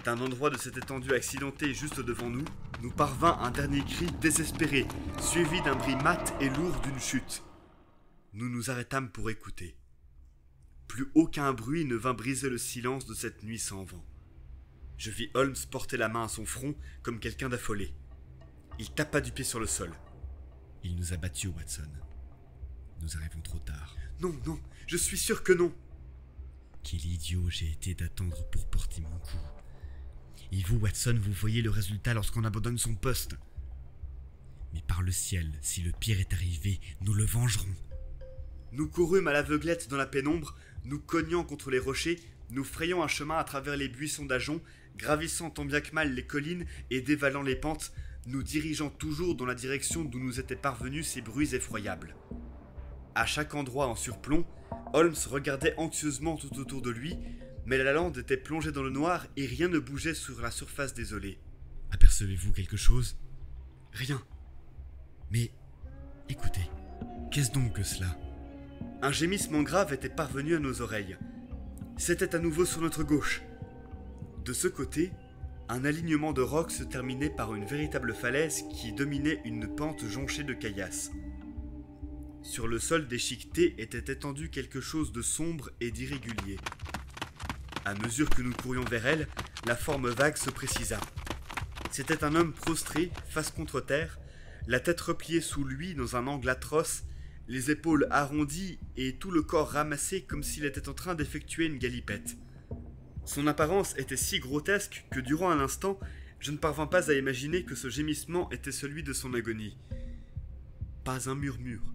d'un endroit de cette étendue accidentée juste devant nous, nous parvint un dernier cri désespéré, suivi d'un bruit mat et lourd d'une chute. Nous nous arrêtâmes pour écouter. Plus aucun bruit ne vint briser le silence de cette nuit sans vent. Je vis Holmes porter la main à son front comme quelqu'un d'affolé. Il tapa du pied sur le sol. « Il nous a battus, Watson. Nous arrivons trop tard. »« Non, non, je suis sûr que non. » Quel idiot j'ai été d'attendre pour porter mon coup. Et vous, Watson, vous voyez le résultat lorsqu'on abandonne son poste. Mais par le ciel, si le pire est arrivé, nous le vengerons. Nous courûmes à l'aveuglette dans la pénombre, nous cognant contre les rochers, nous frayant un chemin à travers les buissons d'ajoncs, gravissant tant bien que mal les collines et dévalant les pentes, nous dirigeant toujours dans la direction d'où nous étaient parvenus ces bruits effroyables. À chaque endroit en surplomb, Holmes regardait anxieusement tout autour de lui, mais la lande était plongée dans le noir et rien ne bougeait sur la surface désolée. Apercevez-vous quelque chose? Rien. Mais, écoutez, qu'est-ce donc que cela? Un gémissement grave était parvenu à nos oreilles. C'était à nouveau sur notre gauche. De ce côté, un alignement de rocs se terminait par une véritable falaise qui dominait une pente jonchée de caillasses. Sur le sol déchiqueté était étendu quelque chose de sombre et d'irrégulier. À mesure que nous courions vers elle, la forme vague se précisa. C'était un homme prostré, face contre terre, la tête repliée sous lui dans un angle atroce, les épaules arrondies et tout le corps ramassé comme s'il était en train d'effectuer une galipette. Son apparence était si grotesque que durant un instant, je ne parvins pas à imaginer que ce gémissement était celui de son agonie. Pas un murmure,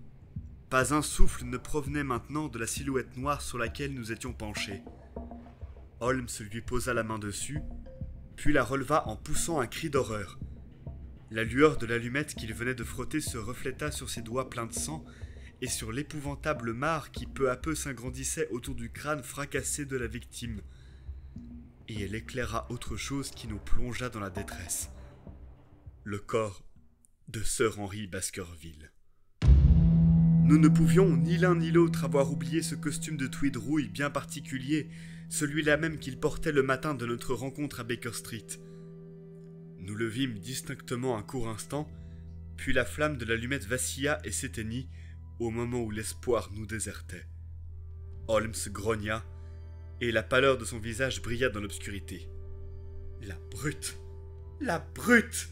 pas un souffle ne provenait maintenant de la silhouette noire sur laquelle nous étions penchés. Holmes lui posa la main dessus, puis la releva en poussant un cri d'horreur. La lueur de l'allumette qu'il venait de frotter se refléta sur ses doigts pleins de sang et sur l'épouvantable mare qui peu à peu s'agrandissait autour du crâne fracassé de la victime. Et elle éclaira autre chose qui nous plongea dans la détresse. Le corps de Sir Henry Baskerville. Nous ne pouvions ni l'un ni l'autre avoir oublié ce costume de tweed rouille bien particulier, celui-là même qu'il portait le matin de notre rencontre à Baker Street. Nous le vîmes distinctement un court instant, puis la flamme de l'allumette vacilla et s'éteignit au moment où l'espoir nous désertait. Holmes grogna, et la pâleur de son visage brilla dans l'obscurité. « La brute! La brute !»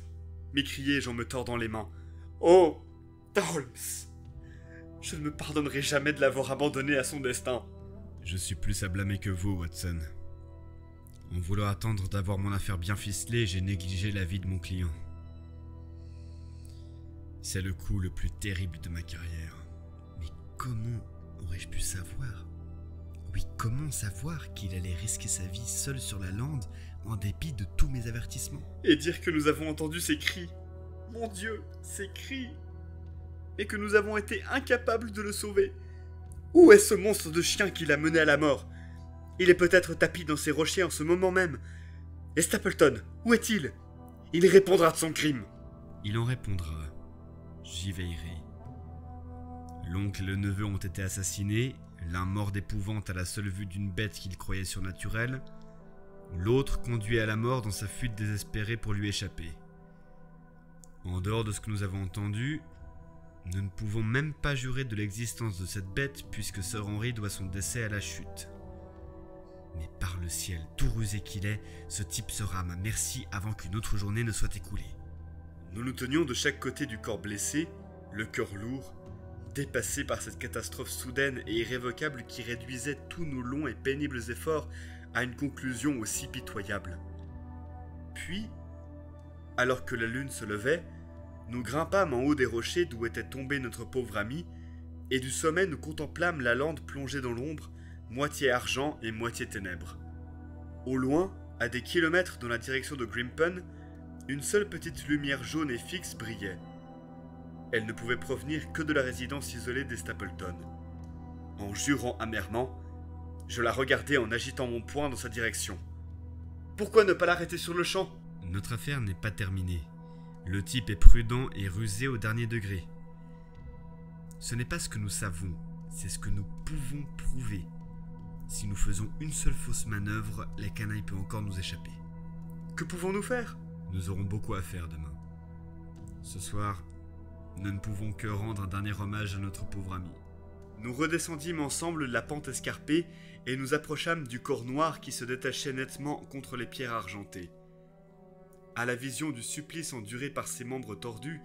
m'écriai-je en me tordant les mains. « Oh, Holmes! Je ne me pardonnerai jamais de l'avoir abandonné à son destin. » Je suis plus à blâmer que vous, Watson. En voulant attendre d'avoir mon affaire bien ficelée, j'ai négligé la vie de mon client. C'est le coup le plus terrible de ma carrière. Mais comment aurais-je pu savoir? Oui, comment savoir qu'il allait risquer sa vie seul sur la lande, en dépit de tous mes avertissements? Et dire que nous avons entendu ces cris. Mon Dieu, ces cris. Et que nous avons été incapables de le sauver. Où est ce monstre de chien qui l'a mené à la mort? Il est peut-être tapi dans ces rochers en ce moment même. Et Stapleton, où est-il? Il répondra de son crime. Il en répondra. J'y veillerai. L'oncle et le neveu ont été assassinés, l'un mort d'épouvante à la seule vue d'une bête qu'il croyait surnaturelle, l'autre conduit à la mort dans sa fuite désespérée pour lui échapper. En dehors de ce que nous avons entendu, nous ne pouvons même pas jurer de l'existence de cette bête puisque Sir Henry doit son décès à la chute. Mais par le ciel, tout rusé qu'il est, ce type sera à ma merci avant qu'une autre journée ne soit écoulée. Nous nous tenions de chaque côté du corps blessé, le cœur lourd, dépassés par cette catastrophe soudaine et irrévocable qui réduisait tous nos longs et pénibles efforts à une conclusion aussi pitoyable. Puis, alors que la lune se levait, nous grimpâmes en haut des rochers d'où était tombé notre pauvre ami, et du sommet nous contemplâmes la lande plongée dans l'ombre, moitié argent et moitié ténèbres. Au loin, à des kilomètres dans la direction de Grimpen, une seule petite lumière jaune et fixe brillait. Elle ne pouvait provenir que de la résidence isolée des Stapleton. En jurant amèrement, je la regardai en agitant mon poing dans sa direction. Pourquoi ne pas l'arrêter sur le champ? Notre affaire n'est pas terminée. Le type est prudent et rusé au dernier degré. Ce n'est pas ce que nous savons, c'est ce que nous pouvons prouver. Si nous faisons une seule fausse manœuvre, la canaille peut encore nous échapper. Que pouvons-nous faire? Nous aurons beaucoup à faire demain. Ce soir, nous ne pouvons que rendre un dernier hommage à notre pauvre ami. Nous redescendîmes ensemble la pente escarpée et nous approchâmes du corps noir qui se détachait nettement contre les pierres argentées. À la vision du supplice enduré par ses membres tordus,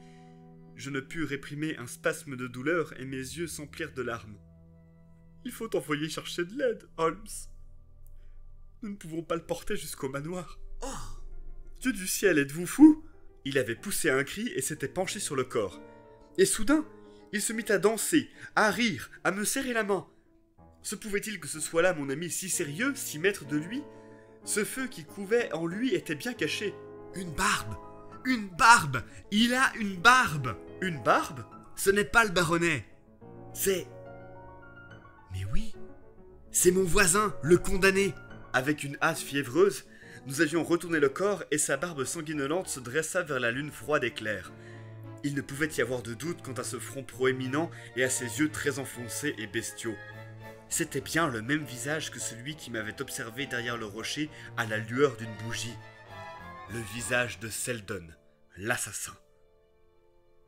je ne pus réprimer un spasme de douleur et mes yeux s'emplirent de larmes. Il faut envoyer chercher de l'aide, Holmes. Nous ne pouvons pas le porter jusqu'au manoir. Oh! Dieu du ciel, êtes-vous fou? Il avait poussé un cri et s'était penché sur le corps. Et soudain, il se mit à danser, à rire, à me serrer la main. Se pouvait-il que ce soit là mon ami si sérieux, si maître de lui? Ce feu qui couvait en lui était bien caché. Une barbe! Une barbe! Il a une barbe! Une barbe? Ce n'est pas le baronnet. C'est... Mais oui, c'est mon voisin, le condamné. Avec une hâte fiévreuse, nous avions retourné le corps et sa barbe sanguinolente se dressa vers la lune froide et claire. Il ne pouvait y avoir de doute quant à ce front proéminent et à ses yeux très enfoncés et bestiaux. C'était bien le même visage que celui qui m'avait observé derrière le rocher à la lueur d'une bougie. Le visage de Selden, l'assassin.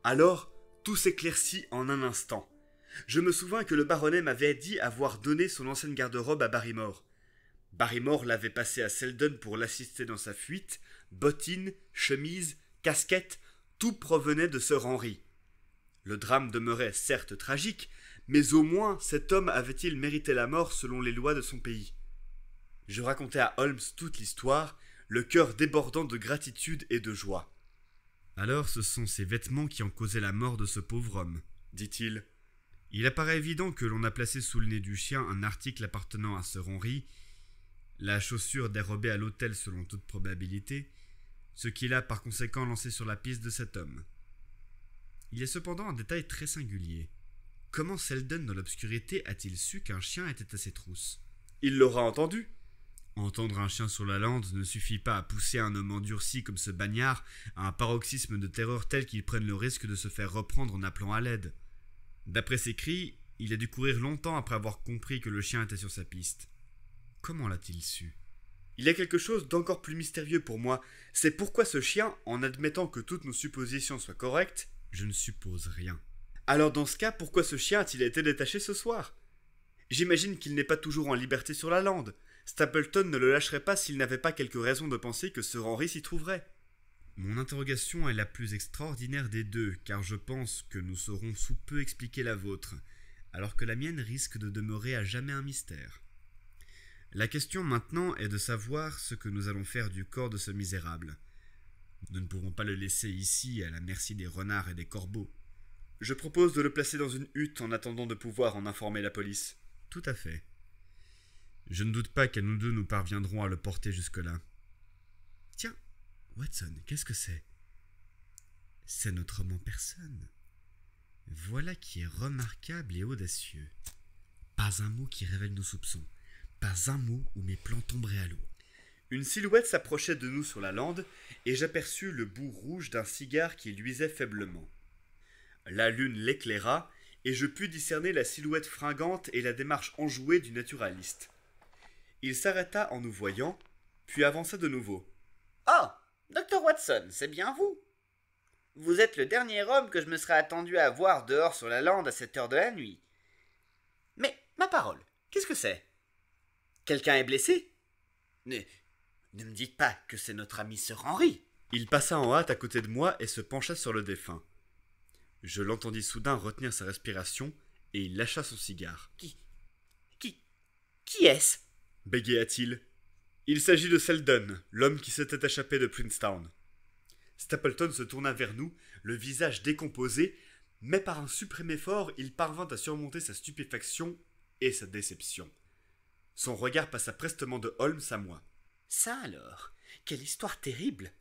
Alors, tout s'éclaircit en un instant. Je me souviens que le baronnet m'avait dit avoir donné son ancienne garde-robe à Barrymore. Barrymore l'avait passé à Selden pour l'assister dans sa fuite. Bottines, chemises, casquettes, tout provenait de Sir Henry. Le drame demeurait certes tragique, mais au moins cet homme avait-il mérité la mort selon les lois de son pays. Je racontai à Holmes toute l'histoire, le cœur débordant de gratitude et de joie. « Alors ce sont ces vêtements qui ont causé la mort de ce pauvre homme, dit-il. Il apparaît évident que l'on a placé sous le nez du chien un article appartenant à Sir Henry, la chaussure dérobée à l'hôtel selon toute probabilité, ce qui l'a par conséquent lancé sur la piste de cet homme. Il y a cependant un détail très singulier. Comment Selden dans l'obscurité a-t-il su qu'un chien était à ses trousses? Il l'aura entendu. Entendre un chien sur la lande ne suffit pas à pousser un homme endurci comme ce bagnard à un paroxysme de terreur tel qu'il prenne le risque de se faire reprendre en appelant à l'aide. D'après ses cris, il a dû courir longtemps après avoir compris que le chien était sur sa piste. Comment l'a-t-il su? Il y a quelque chose d'encore plus mystérieux pour moi. C'est pourquoi ce chien, en admettant que toutes nos suppositions soient correctes... Je ne suppose rien. Alors dans ce cas, pourquoi ce chien a-t-il été détaché ce soir? J'imagine qu'il n'est pas toujours en liberté sur la lande. Stapleton ne le lâcherait pas s'il n'avait pas quelque raison de penser que Sir Henry s'y trouverait. Mon interrogation est la plus extraordinaire des deux, car je pense que nous saurons sous peu expliquer la vôtre, alors que la mienne risque de demeurer à jamais un mystère. La question maintenant est de savoir ce que nous allons faire du corps de ce misérable. Nous ne pouvons pas le laisser ici à la merci des renards et des corbeaux. Je propose de le placer dans une hutte en attendant de pouvoir en informer la police. Tout à fait. Je ne doute pas qu'à nous deux nous parviendrons à le porter jusque-là. Tiens, Watson, qu'est-ce que c'est? C'est notre homme en personne. Voilà qui est remarquable et audacieux. Pas un mot qui révèle nos soupçons. Pas un mot où mes plans tomberaient à l'eau. Une silhouette s'approchait de nous sur la lande, et j'aperçus le bout rouge d'un cigare qui luisait faiblement. La lune l'éclaira, et je pus discerner la silhouette fringante et la démarche enjouée du naturaliste. Il s'arrêta en nous voyant, puis avança de nouveau. « Oh, Dr. Watson, c'est bien vous. Vous êtes le dernier homme que je me serais attendu à voir dehors sur la lande à cette heure de la nuit. Mais, ma parole, qu'est-ce que c'est? Quelqu'un est blessé? Ne me dites pas que c'est notre ami Sir Henry. » Il passa en hâte à côté de moi et se pencha sur le défunt. Je l'entendis soudain retenir sa respiration, et il lâcha son cigare. Qui est-ce? Bégaya-t-il. Il s'agit de Selden, l'homme qui s'était échappé de Princetown. Stapleton se tourna vers nous, le visage décomposé, mais par un suprême effort, il parvint à surmonter sa stupéfaction et sa déception. Son regard passa prestement de Holmes à moi. Ça alors, quelle histoire terrible!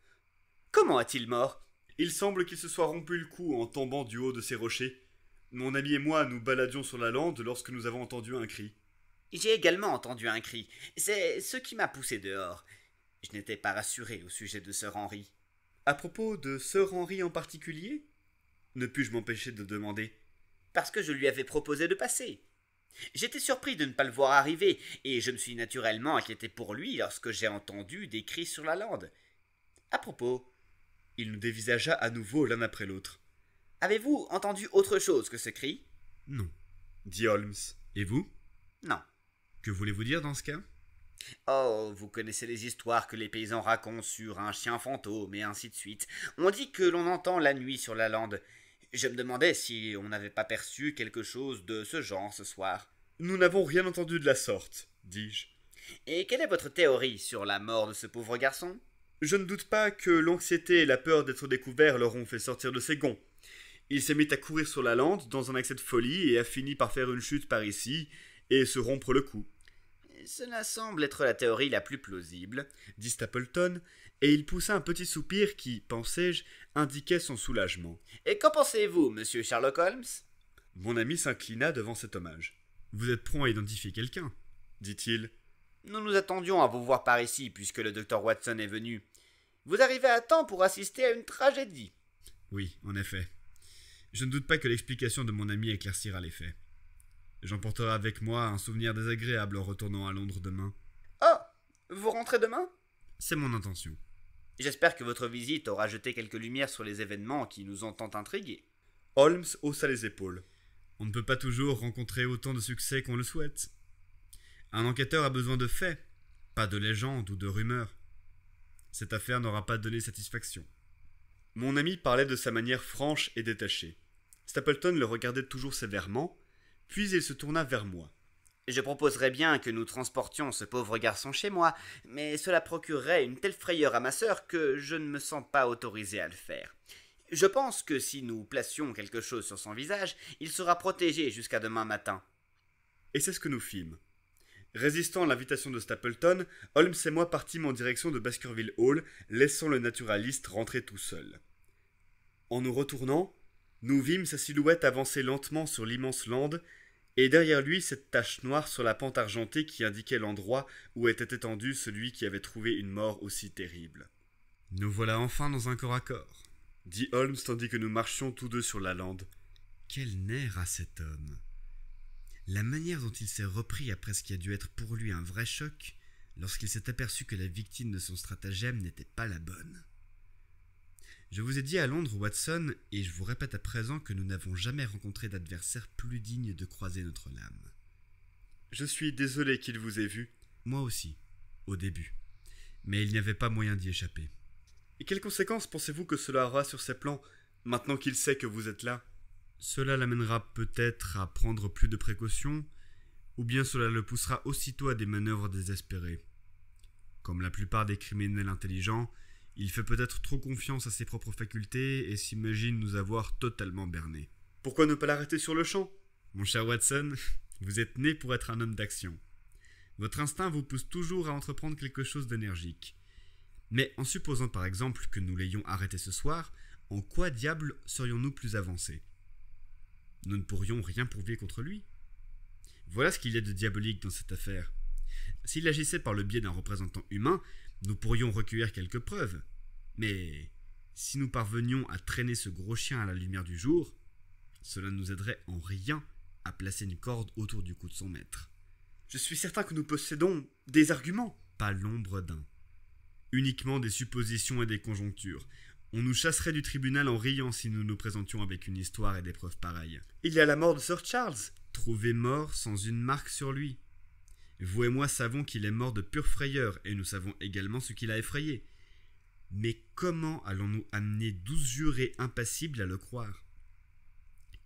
Comment a-t-il mort? Il semble qu'il se soit rompu le cou en tombant du haut de ces rochers. Mon ami et moi nous baladions sur la lande lorsque nous avons entendu un cri. J'ai également entendu un cri. C'est ce qui m'a poussé dehors. Je n'étais pas rassuré au sujet de Sir Henry. À propos de Sir Henry en particulier? Ne pus-je m'empêcher de demander. Parce que je lui avais proposé de passer. J'étais surpris de ne pas le voir arriver, et je me suis naturellement inquiété pour lui lorsque j'ai entendu des cris sur la lande. À propos, il nous dévisagea à nouveau l'un après l'autre. Avez-vous entendu autre chose que ce cri? Non, dit Holmes. Et vous? Non. Que voulez-vous dire dans ce cas? Oh, vous connaissez les histoires que les paysans racontent sur un chien fantôme et ainsi de suite. On dit que l'on entend la nuit sur la lande. Je me demandais si on n'avait pas perçu quelque chose de ce genre ce soir. Nous n'avons rien entendu de la sorte, dis-je. Et quelle est votre théorie sur la mort de ce pauvre garçon? Je ne doute pas que l'anxiété et la peur d'être découvert l'auront fait sortir de ses gonds. Il s'est mis à courir sur la lande dans un accès de folie et a fini par faire une chute par ici et se rompre le cou. Cela semble être la théorie la plus plausible, dit Stapleton, et il poussa un petit soupir qui, pensai-je, indiquait son soulagement. Et qu'en pensez-vous, monsieur Sherlock Holmes? Mon ami s'inclina devant cet hommage. Vous êtes prompt à identifier quelqu'un, dit-il. Nous nous attendions à vous voir par ici, puisque le docteur Watson est venu. Vous arrivez à temps pour assister à une tragédie. Oui, en effet. Je ne doute pas que l'explication de mon ami éclaircira les faits. J'emporterai avec moi un souvenir désagréable en retournant à Londres demain. Oh, vous rentrez demain? C'est mon intention. J'espère que votre visite aura jeté quelques lumières sur les événements qui nous ont tant intrigués. Holmes haussa les épaules. On ne peut pas toujours rencontrer autant de succès qu'on le souhaite. Un enquêteur a besoin de faits, pas de légendes ou de rumeurs. Cette affaire n'aura pas donné satisfaction. Mon ami parlait de sa manière franche et détachée. Stapleton le regardait toujours sévèrement, puis il se tourna vers moi. Je proposerais bien que nous transportions ce pauvre garçon chez moi, mais cela procurerait une telle frayeur à ma sœur que je ne me sens pas autorisé à le faire. Je pense que si nous placions quelque chose sur son visage, il sera protégé jusqu'à demain matin. Et c'est ce que nous fîmes. Résistant à l'invitation de Stapleton, Holmes et moi partîmes en direction de Baskerville Hall, laissant le naturaliste rentrer tout seul. En nous retournant, nous vîmes sa silhouette avancer lentement sur l'immense lande, et derrière lui cette tache noire sur la pente argentée qui indiquait l'endroit où était étendu celui qui avait trouvé une mort aussi terrible. « Nous voilà enfin dans un corps à corps », dit Holmes tandis que nous marchions tous deux sur la lande. Quel nerf a cet homme! La manière dont il s'est repris après ce qui a dû être pour lui un vrai choc, lorsqu'il s'est aperçu que la victime de son stratagème n'était pas la bonne. Je vous ai dit à Londres, Watson, et je vous répète à présent que nous n'avons jamais rencontré d'adversaire plus digne de croiser notre lame. Je suis désolé qu'il vous ait vu. Moi aussi, au début. Mais il n'y avait pas moyen d'y échapper. Et quelles conséquences pensez-vous que cela aura sur ses plans, maintenant qu'il sait que vous êtes là? Cela l'amènera peut-être à prendre plus de précautions, ou bien cela le poussera aussitôt à des manœuvres désespérées. Comme la plupart des criminels intelligents, il fait peut-être trop confiance à ses propres facultés et s'imagine nous avoir totalement bernés. Pourquoi ne pas l'arrêter sur le champ? Mon cher Watson, vous êtes né pour être un homme d'action. Votre instinct vous pousse toujours à entreprendre quelque chose d'énergique. Mais en supposant par exemple que nous l'ayons arrêté ce soir, en quoi diable serions-nous plus avancés? Nous ne pourrions rien prouver contre lui. Voilà ce qu'il y a de diabolique dans cette affaire. S'il agissait par le biais d'un représentant humain, nous pourrions recueillir quelques preuves. Mais si nous parvenions à traîner ce gros chien à la lumière du jour, cela ne nous aiderait en rien à placer une corde autour du cou de son maître. Je suis certain que nous possédons des arguments. Pas l'ombre d'un. Uniquement des suppositions et des conjonctures. On nous chasserait du tribunal en riant si nous nous présentions avec une histoire et des preuves pareilles. Il y a la mort de Sir Charles. Trouvé mort sans une marque sur lui. Vous et moi savons qu'il est mort de pure frayeur, et nous savons également ce qu'il a effrayé. Mais comment allons-nous amener 12 jurés impassibles à le croire?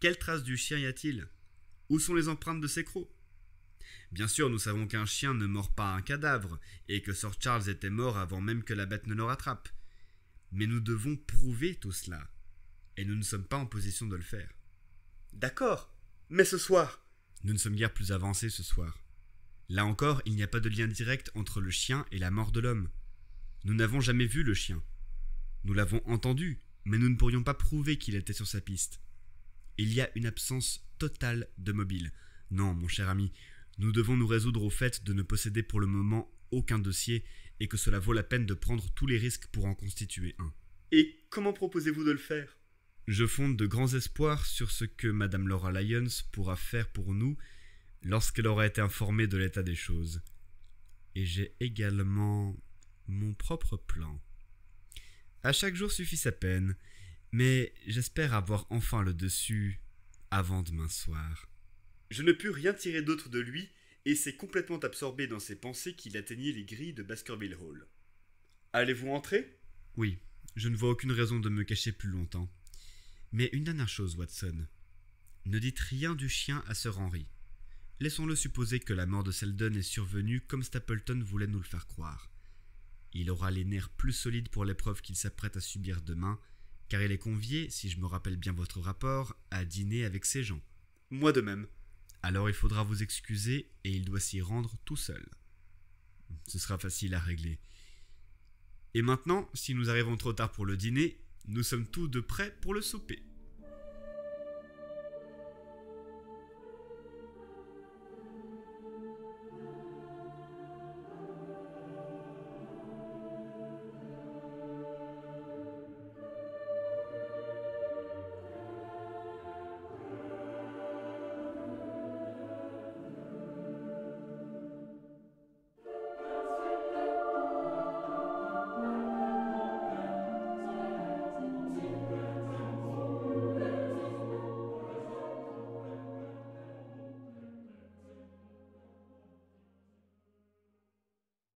Quelle trace du chien y a-t-il? Où sont les empreintes de ses crocs? Bien sûr, nous savons qu'un chien ne mord pas un cadavre, et que Sir Charles était mort avant même que la bête ne le rattrape. Mais nous devons prouver tout cela, et nous ne sommes pas en position de le faire. D'accord, mais ce soir... Nous ne sommes guère plus avancés ce soir. Là encore, il n'y a pas de lien direct entre le chien et la mort de l'homme. Nous n'avons jamais vu le chien. Nous l'avons entendu, mais nous ne pourrions pas prouver qu'il était sur sa piste. Il y a une absence totale de mobile. Non, mon cher ami, nous devons nous résoudre au fait de ne posséder pour le moment aucun dossier et que cela vaut la peine de prendre tous les risques pour en constituer un. Et comment proposez-vous de le faire? Je fonde de grands espoirs sur ce que Madame Laura Lyons pourra faire pour nous lorsqu'elle aura été informée de l'état des choses. Et j'ai également mon propre plan. À chaque jour suffit sa peine, mais j'espère avoir enfin le dessus avant demain soir. Je ne pus rien tirer d'autre de lui, et s'est complètement absorbé dans ses pensées qu'il atteignait les grilles de Baskerville Hall. Allez-vous entrer? Oui, je ne vois aucune raison de me cacher plus longtemps. Mais une dernière chose, Watson. Ne dites rien du chien à Sir Henry. Laissons-le supposer que la mort de Selden est survenue comme Stapleton voulait nous le faire croire. Il aura les nerfs plus solides pour l'épreuve qu'il s'apprête à subir demain, car il est convié, si je me rappelle bien votre rapport, à dîner avec ses gens. Moi de même. Alors il faudra vous excuser et il doit s'y rendre tout seul. Ce sera facile à régler. Et maintenant, si nous arrivons trop tard pour le dîner, nous sommes tous de prêts pour le souper.